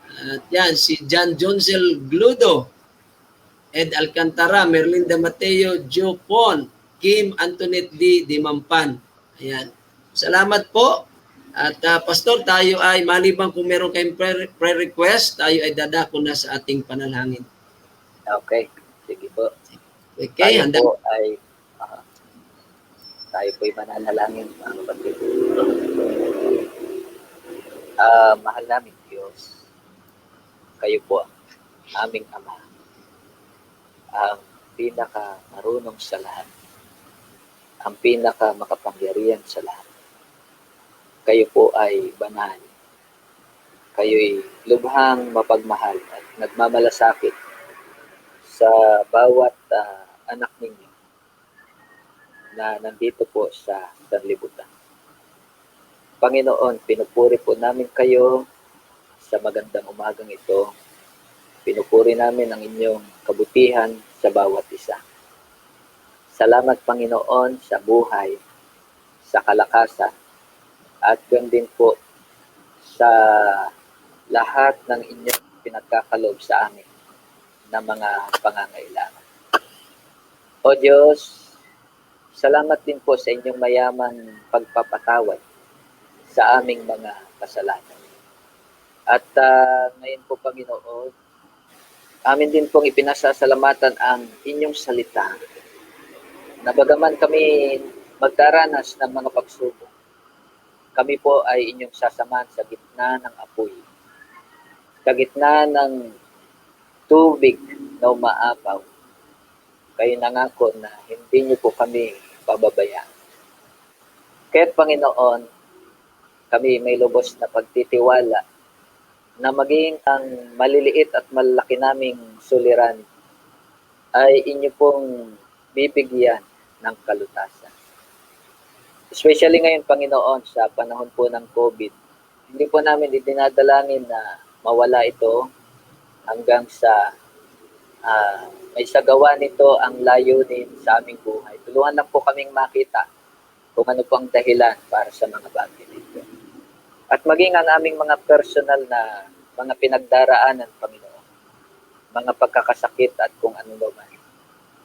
At yan, si John Jonsel Gludo. Ed Alcantara, Merlinda Mateo, Joe Pon, Kim Antoinette D. Dimampan. Ayan. Salamat po. At Pastor, tayo ay maliban kung meron kayong prayer request, tayo ay dadako na sa ating panalangin. Okay, sige po. Okay, handa. Tayo po ay mananalangin, mga kapatid. Mahal namin Diyos, kayo po ang aming Ama, ang pinaka marunong sa lahat, ang pinaka makapangyarihan sa lahat. Kayo po ay banal. Kayo'y lubhang mapagmahal at nagmamalasakit sa bawat anak ninyo na nandito po sa sanlibutan. Panginoon, pinupuri po namin kayo sa magandang umagang ito. Pinupuri namin ang inyong kabutihan sa bawat isa. Salamat, Panginoon, sa buhay, sa kalakasan, at yun din po sa lahat ng inyong pinagkakaloob sa amin na mga pangangailangan. O Diyos, salamat din po sa inyong mayamang pagpapatawad sa aming mga kasalanan. At ngayon po, Panginoon, amin din pong ipinasasalamatan ang inyong salita na bagaman kami magdaranas ng mga pagsubok, kami po ay inyong sasamahan sa gitna ng apoy, sa gitna ng tubig na umaapaw. Kayo nangako na hindi niyo po kami pababayaan. Kaya Panginoon, kami may lubos na pagtitiwala na maging ang maliliit at malaki naming suliran ay inyo pong bibigyan ng kalutasan. Especially ngayon, Panginoon, sa panahon po ng COVID, hindi po namin idinadalangin na mawala ito hanggang sa may sagawa nito ang layunin sa aming buhay. Tulungan lang po kaming makita kung ano po ang dahilan para sa mga bagay nito. At maging ang aming mga personal na mga pinagdaraanan, Panginoon, mga pagkakasakit at kung ano man,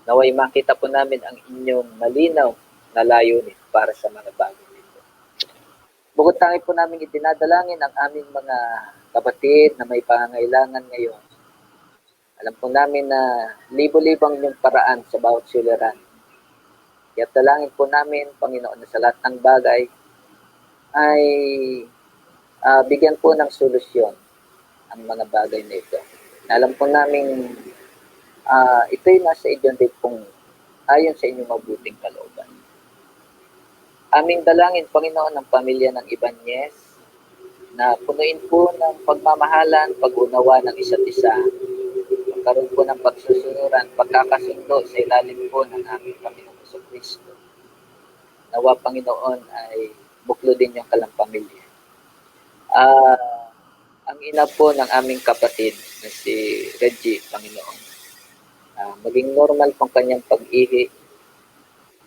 naway makita po namin ang inyong malinaw na layunin para sa mga bagay nito. Bukod tangi po namin itinadalangin ang aming mga kapatid na may pangangailangan ngayon. Alam po namin na libo-libang yung paraan sa bawat suliran. Kaya dalangin po namin, Panginoon, na sa lahat ng bagay ay bigyan po ng solusyon ang mga bagay na ito. Alam po namin ito'y nasa idyon din pong ayon sa inyong mabuting kalooban. Aming dalangin, Panginoon, ang pamilya ng Ibanez na punuin po ng pagmamahalan, pag-unawa ng isa't isa, magkaroon po ng pagsusunuran, pagkakasundo sa ilalim po ng aming Panginoon Kristo. Nawa, Panginoon, ay buklo din yung kalang pamilya. Ang ina po ng aming kapatid na si Reggie, Panginoon, maging normal pong kanyang pag-ihi,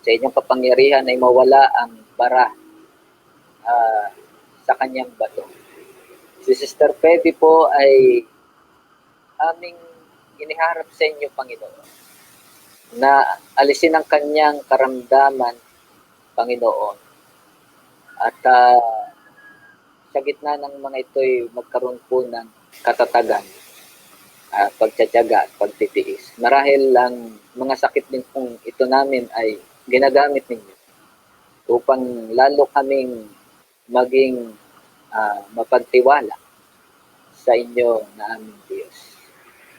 sa inyong kapangyarihan ay mawala ang bara sa kanyang bato. Si Sister Pepe po ay aming iniharap sa inyo, Panginoon, na alisin ang kanyang karamdaman, Panginoon. At sa gitna ng mga ito'y magkaroon po ng katatagan, pagtsatsaga at pagtitiis. Marahil ang mga sakit din pong ito namin ay ginagamit ninyo upang lalo kaming maging mapagtiwala sa inyo na aming Diyos.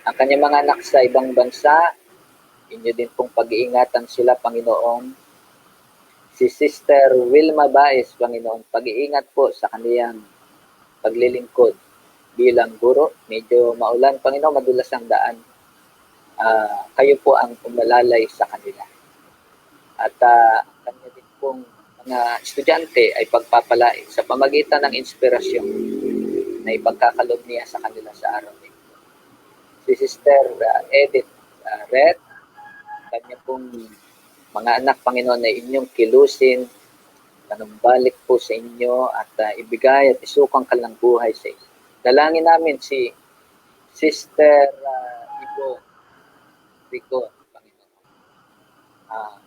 Ang kanyang mga anak sa ibang bansa, inyo din pong pag-iingatan sila, Panginoon. Si Sister Wilma Baez, Panginoon, pag-iingat po sa kaniyang paglilingkod bilang guro. Medyo maulan, Panginoon, madulas ang daan. Kayo po ang umalalay sa kanila. At kanya din pong mga estudyante ay pagpapalain sa pamagitan ng inspirasyon na ipagkakalob niya sa kanila sa araw nito. Si Sister Edith Red, kanya pong mga anak, Panginoon, ay inyong kilusin, tanumbalik po sa inyo at ibigay at isukang kalang buhay sa inyo. Dalangin namin si Sister Ibo Rico, Panginoon,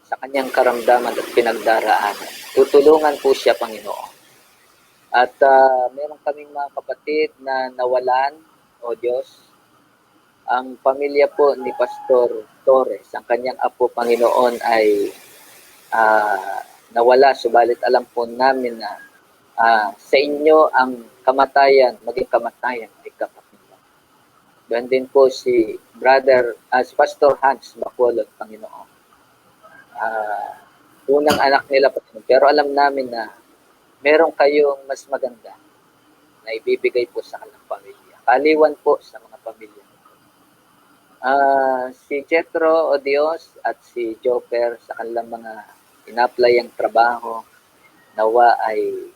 sa kanyang karamdaman at pinagdaraanan. Tutulungan po siya, Panginoon. At meron kaming mga kapatid na nawalan, O Diyos. Ang pamilya po ni Pastor Torres, ang kanyang apo, Panginoon, ay nawala. Subalit alam po namin na sa inyo ang kamatayan, maging kamatayan ay kapatid. Doon din po si si Pastor Hans Bacolod, Panginoon. Unang anak nila, Panginoon. Pero alam namin na meron kayong mas maganda na ibibigay po sa kanilang pamilya. Kaliwan po sa mga pamilya. Si Jethro, O Diyos, at si Joper sa kanilang mga ina-apply ang trabaho, nawa ay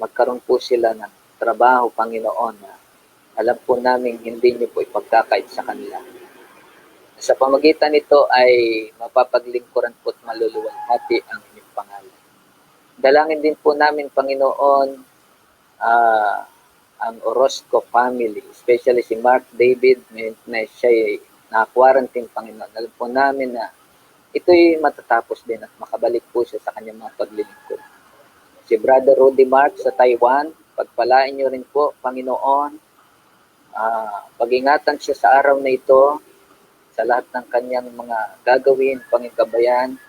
magkaroon po sila ng trabaho, Panginoon, na alam po namin hindi niyo po ipagkakait sa kanila. Sa pamagitan nito ay mapapaglingkuran po at maluluwalhati ang inyong pangalan. Dalangin din po namin, Panginoon, ang Orozco family, especially si Mark David, na siya ay na-quarantine, Panginoon. Alam po namin na ito'y matatapos din at makabalik po siya sa kanyang mga paglilingkod. Si Brother Rudy Mark sa Taiwan, pagpalain niyo rin po, Panginoon. Pag-ingatan siya sa araw na ito, sa lahat ng kanyang mga gagawin, Panginoon,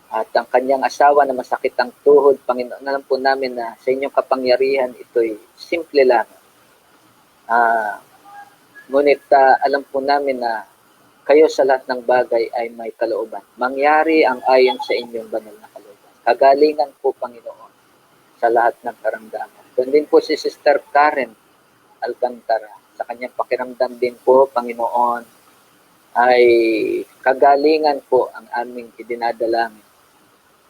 at ang kanyang asawa na masakit ang tuhod, Panginoon, alam po namin na sa inyong kapangyarihan ito'y simple lang. Ngunit alam po namin na kayo sa lahat ng bagay ay may kalooban. Mangyari ang ayon sa inyong banal na kalooban. Kagalingan po, Panginoon, sa lahat ng karamdaman. Doon din po si Sister Karen Alcantara. Sa kanyang pakiramdam din po, Panginoon, ay kagalingan po ang aming idinadalangin.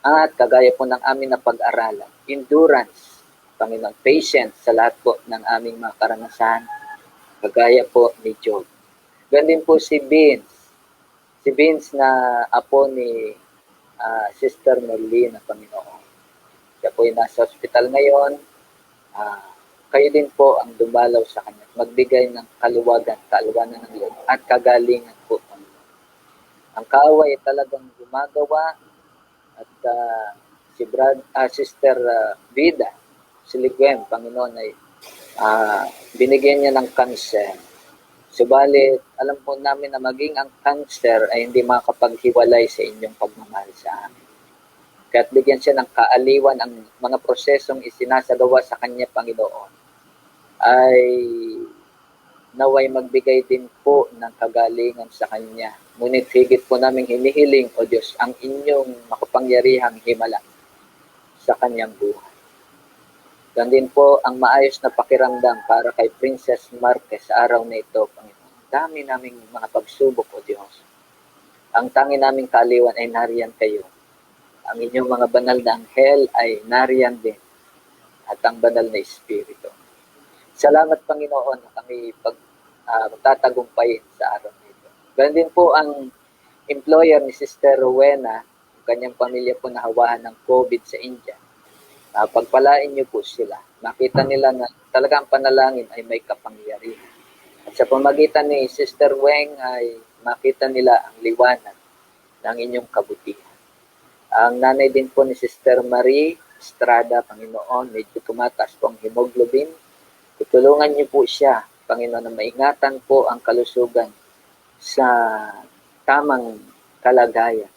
At kagaya po ng aming na pag-aralan, endurance, Panginoon, patience sa lahat po ng aming mga karanasan, kagaya po ni Job. Ganun din po si Vince. Si Vince na apo ni Sister Merlina, Panginoon. Siya po ay nasa hospital ngayon. Kayo din po ang dumalaw sa kanya. Magbigay ng kaluwanan ng loob at kagalingan po, Panginoon. Ang kaaway ay talagang gumagawa at si Sister Vida Siliguem, Panginoon, ay binigyan niya ng cancer. Subalit, alam po namin na maging ang cancer ay hindi makapaghiwalay sa inyong pagmamahal sa amin. Kaya't bigyan siya ng kaaliwan ang mga prosesong isinasagawa sa kanya, Panginoon, ay naway magbigay din po ng kagalingan sa kanya. Ngunit higit po namin hinihiling, O Diyos, ang inyong makapangyarihang himala sa kanyang buhay. Ganun din po ang maayos na pakiramdam para kay Princess Marquez sa araw na ito, Panginoon. Dami naming mga pagsubok, O Diyos. Ang tangi naming kaaliwan ay nariyan kayo. Ang inyong mga banal na anghel ay nariyan din. At ang banal na Espiritu. Salamat, Panginoon, na kami magtatagumpayin sa araw na ito. Ganun din po ang employer ni Sister Rowena, kanyang pamilya po nahawahan ng COVID sa India. Pagpalain niyo po sila. Makita nila na talaga ang panalangin ay may kapangyarihan. At sa pamagitan ni Sister Weng ay makita nila ang liwanag ng inyong kabutihan. Ang nanay din po ni Sister Marie Estrada, Panginoon, medyo tumataas po ang hemoglobin. Tutulungan niyo po siya, Panginoon, na maingatan po ang kalusugan sa tamang kalagayan.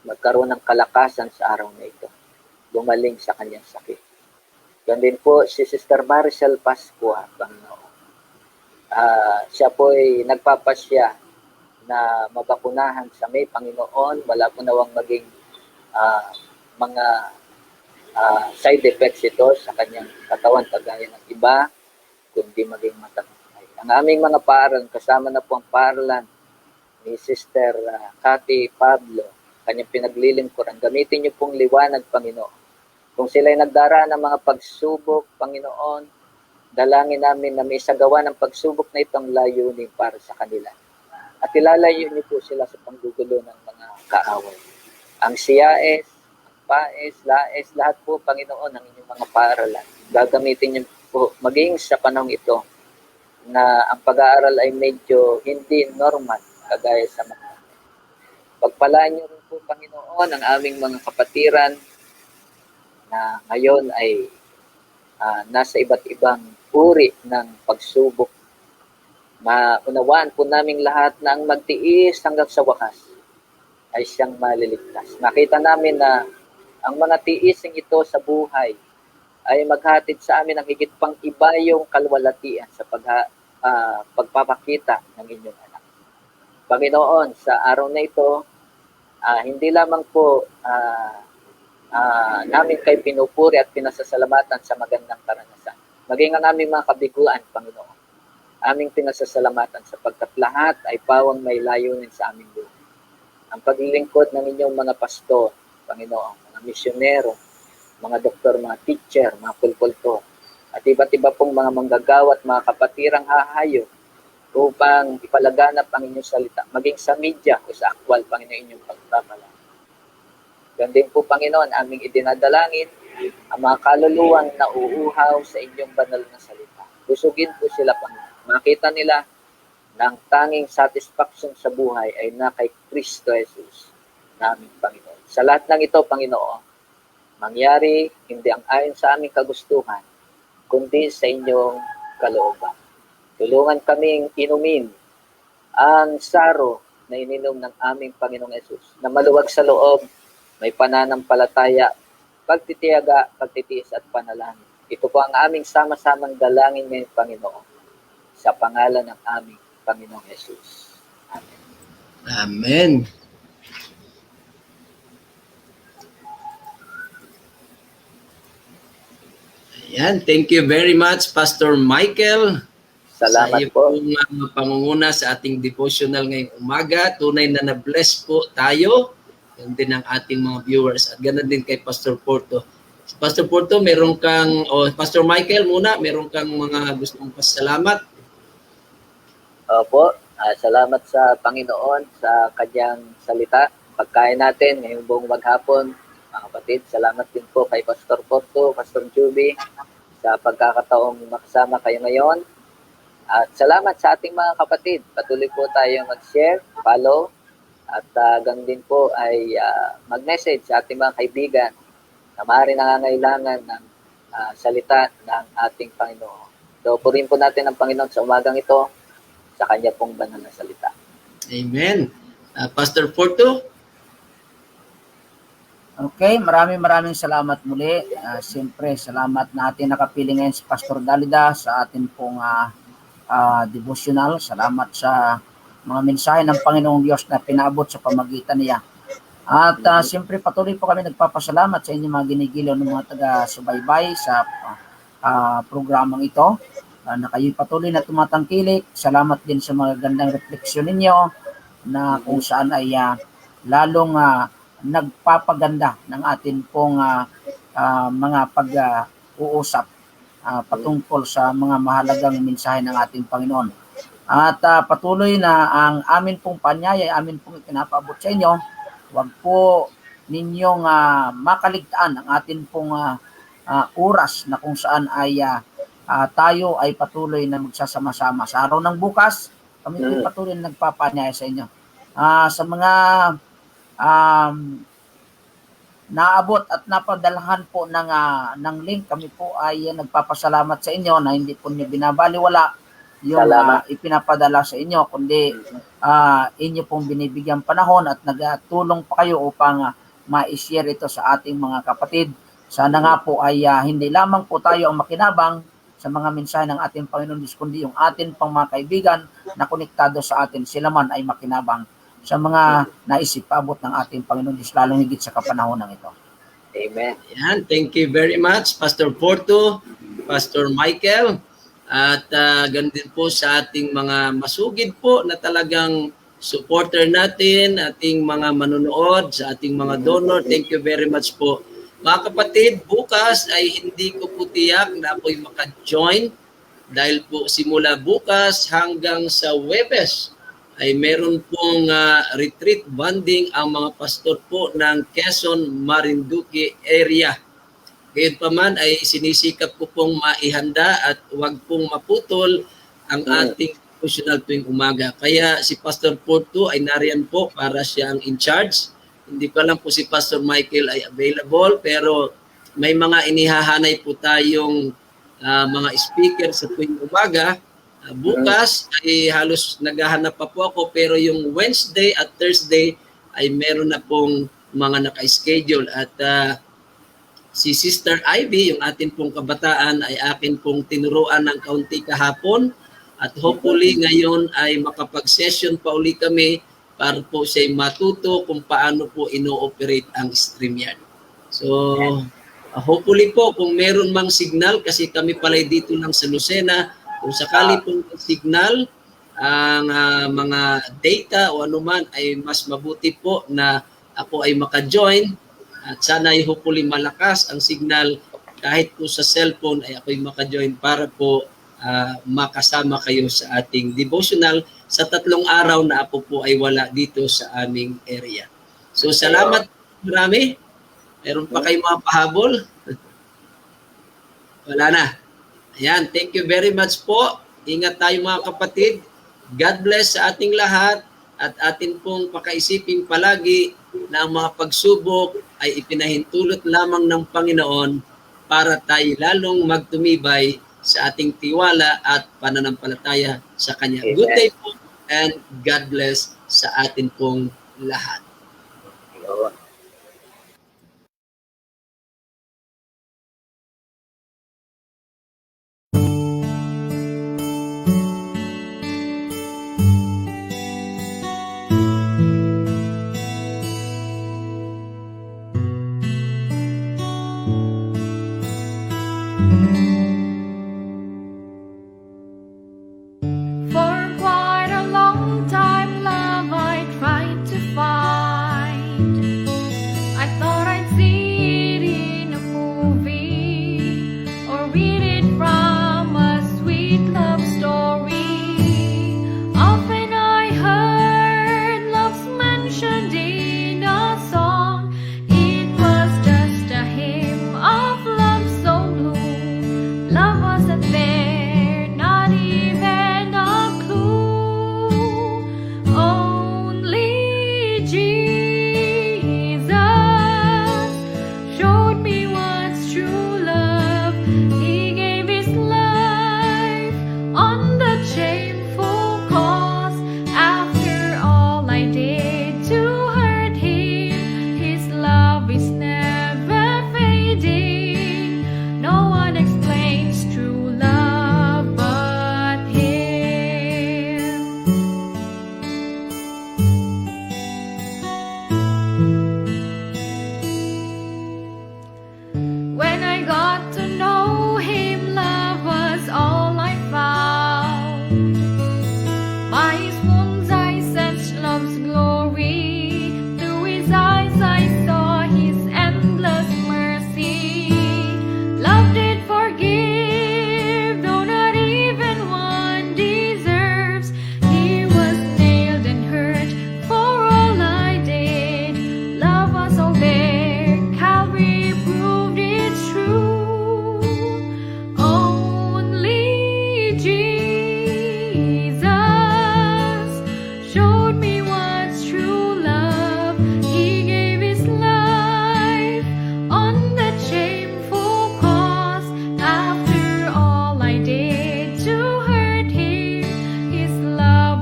Magkaroon ng kalakasan sa araw na ito. Gumaling sa kanyang sakit. Yan din po si Sister Maricel Pascua, Panginoon. Siya po ay nagpapasya na mabakunahan sa may Panginoon. Wala po nawang maging mga side effects ito sa kanyang katawan kagaya ng iba, kundi maging matagumpay. Ang aming mga paaralan, kasama na po ang paaralan ni Sister Cathy Pablo, kanyang pinaglilingkuran. Gamitin niyo pong liwanag, Panginoon. Kung sila ay nagdaraan ng mga pagsubok, Panginoon, dalangin namin na may sagawa ng pagsubok na itong layunin para sa kanila. At ilalayo niyo po sila sa panggugulo ng mga kaaway. Ang siyais, ang pais, lais, lahat po, Panginoon, ng inyong mga paaralan. Gagamitin niyo po, maging sa panahon ito, na ang pag-aaral ay medyo hindi normal, kagaya sa mga. Pagpalaan niyo rin po, Panginoon, ang aming mga kapatiran, na ngayon ay nasa iba't ibang uri ng pagsubok. Maunawaan po naming lahat na ang magtiis hanggang sa wakas ay siyang maliligtas. Makita namin na ang mga tiising ito sa buhay ay maghatid sa amin ng higit pang iba yung kalwalatian sa pagpapakita ng inyong anak. Panginoon, sa araw na ito, hindi lamang po namin kay pinupuri at pinasasalamatan sa magandang karanasan. Maging ang aming mga kabiguan, Panginoon. Aming pinasasalamatan sapagkat lahat ay pawang may layunin sa aming buhay. Ang paglilingkod ng inyong mga pastor, Panginoon, mga misyonero, mga doktor, mga teacher, mga pulpulto, at iba't iba pong mga manggagawa at mga kapatirang hahayo upang ipalaganap ang inyong salita, maging sa media o sa aktwal, Panginoon, inyong pagpapala. Gandin po, Panginoon, aming idinadalangin ang mga kaluluwang nauuhaw sa inyong banal na salita. Busugin po sila, Panginoon. Makita nila na ang tanging satisfaction sa buhay ay na kay Kristo Jesus, naming Panginoon. Sa lahat ng ito, Panginoon, mangyari hindi ang ayon sa aming kagustuhan, kundi sa inyong kalooban. Tulungan kaming inumin ang saro na ininom ng aming Panginoong Jesus, na maluwag sa loob, may pananampalataya, pagtitiyaga, pagtitiis at panalangin. Ito po ang aming sama-samang dalangin ngayon, Panginoon, sa pangalan ng aming Panginoong Jesus. Amen. Amen. Ayan, thank you very much, Pastor Michael. Salamat sa iyo po. pong pangunguna sa ating devotional ngayong umaga. Tunay na na-bless po tayo. Yan din ang ating mga viewers. At ganoon din kay Pastor Porto. Pastor Porto, meron kang, Pastor Michael muna, meron kang mga gustong pasalamat. Opo, salamat sa Panginoon sa kanyang salita. Pagkain natin ngayong buong maghapon, mga kapatid, salamat din po kay Pastor Porto, Pastor Juby, sa pagkakataong makasama kayo ngayon. At salamat sa ating mga kapatid. Patuloy po tayo mag-share, follow, at ganun din po ay mag-message sa ating mga kaibigan na maaari nangangailangan ng salita ng ating Panginoon. So, purihin po natin ang Panginoon sa umagang ito sa kanya pong banal na salita. Amen. Pastor Porto? Okay, maraming salamat muli. Siyempre, salamat na ating nakapili ngayon si Pastor Dalida sa atin pong devotional. Salamat sa mga mensahe ng Panginoong Diyos na pinaabot sa pamagitan niya. At siyempre patuloy po kami nagpapasalamat sa inyong mga ginigilaw ng mga taga-subaybay sa programang ito. Na kayo'y patuloy na tumatangkilik. Salamat din sa mga gandang refleksyon ninyo na kung saan ay lalong nagpapaganda ng atin pong mga pag-uusap patungkol sa mga mahalagang mensahe ng ating Panginoon. At patuloy na ang amin pong panyaya, amin pong ipinapaabot sa inyo. Huwag po ninyong makaligtaan ang atin pong oras na kung saan ay tayo ay patuloy na magsasama-sama. Sa araw ng bukas, kami po patuloy na nagpapanyaya sa inyo. Sa mga naabot at napadalahan po ng link, kami po ay nagpapasalamat sa inyo na hindi po niyo binabaliwala yung ipinapadala sa inyo, kundi inyo pong binibigyan panahon at nagtulong pa kayo upang ma-share ito sa ating mga kapatid. Sana nga po ay hindi lamang po tayo ang makinabang sa mga mensahe ng ating Panginoon Diyos, kundi yung atin pang mga kaibigan na konektado sa atin, sila man ay makinabang sa mga naisip paabot ng ating Panginoon Diyos, lalong higit sa kapanahon ng ito. Amen. Yan, thank you very much, Pastor Porto, Pastor Michael, at ganun din po sa ating mga masugid po na talagang supporter natin, ating mga manonood, sa ating mga donor. Thank you very much po. Mga kapatid, bukas ay hindi ko po tiyak na ako'y maka-join dahil po simula bukas hanggang sa Webes ay meron pong retreat bonding ang mga pastor po ng Quezon, Marinduque area. Ngayon pa man ay sinisikap ko pong maihanda at huwag pong maputol ang ating devotional tuwing umaga. Kaya si Pastor Porto ay nariyan po para siya ang in charge. Hindi ko alam po si Pastor Michael ay available, pero may mga inihahanay po tayong mga speaker sa tuwing umaga. Bukas ay halos naghahanap pa po ako, pero yung Wednesday at Thursday ay meron na pong mga naka-schedule. At si Sister Ivy, yung atin pong kabataan, ay akin pong tinuruan ng kaunti kahapon. At hopefully ngayon ay makapag-session pa uli kami para po siya matuto kung paano po ino-operate ang StreamYard. So, hopefully po kung meron mang signal, kasi kami pala dito lang sa Lucena, kung sakali pong signal ang mga data o anuman, ay mas mabuti po na ako ay maka-join at sana ay hopefully malakas ang signal kahit po sa cellphone ay ako ay maka-join para po makasama kayo sa ating devotional sa 3 araw na ako po ay wala dito sa aming area. So salamat marami. Meron pa kayong mga pahabol? Wala na. Ayan, thank you very much po. Ingat tayo mga kapatid. God bless sa ating lahat at atin pong pakaisipin palagi na ang mga pagsubok ay ipinahintulot lamang ng Panginoon para tayo lalong magtumibay sa ating tiwala at pananampalataya sa Kanya. Good day po and God bless sa atin pong lahat. For quite a long time, love, I tried to find.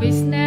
business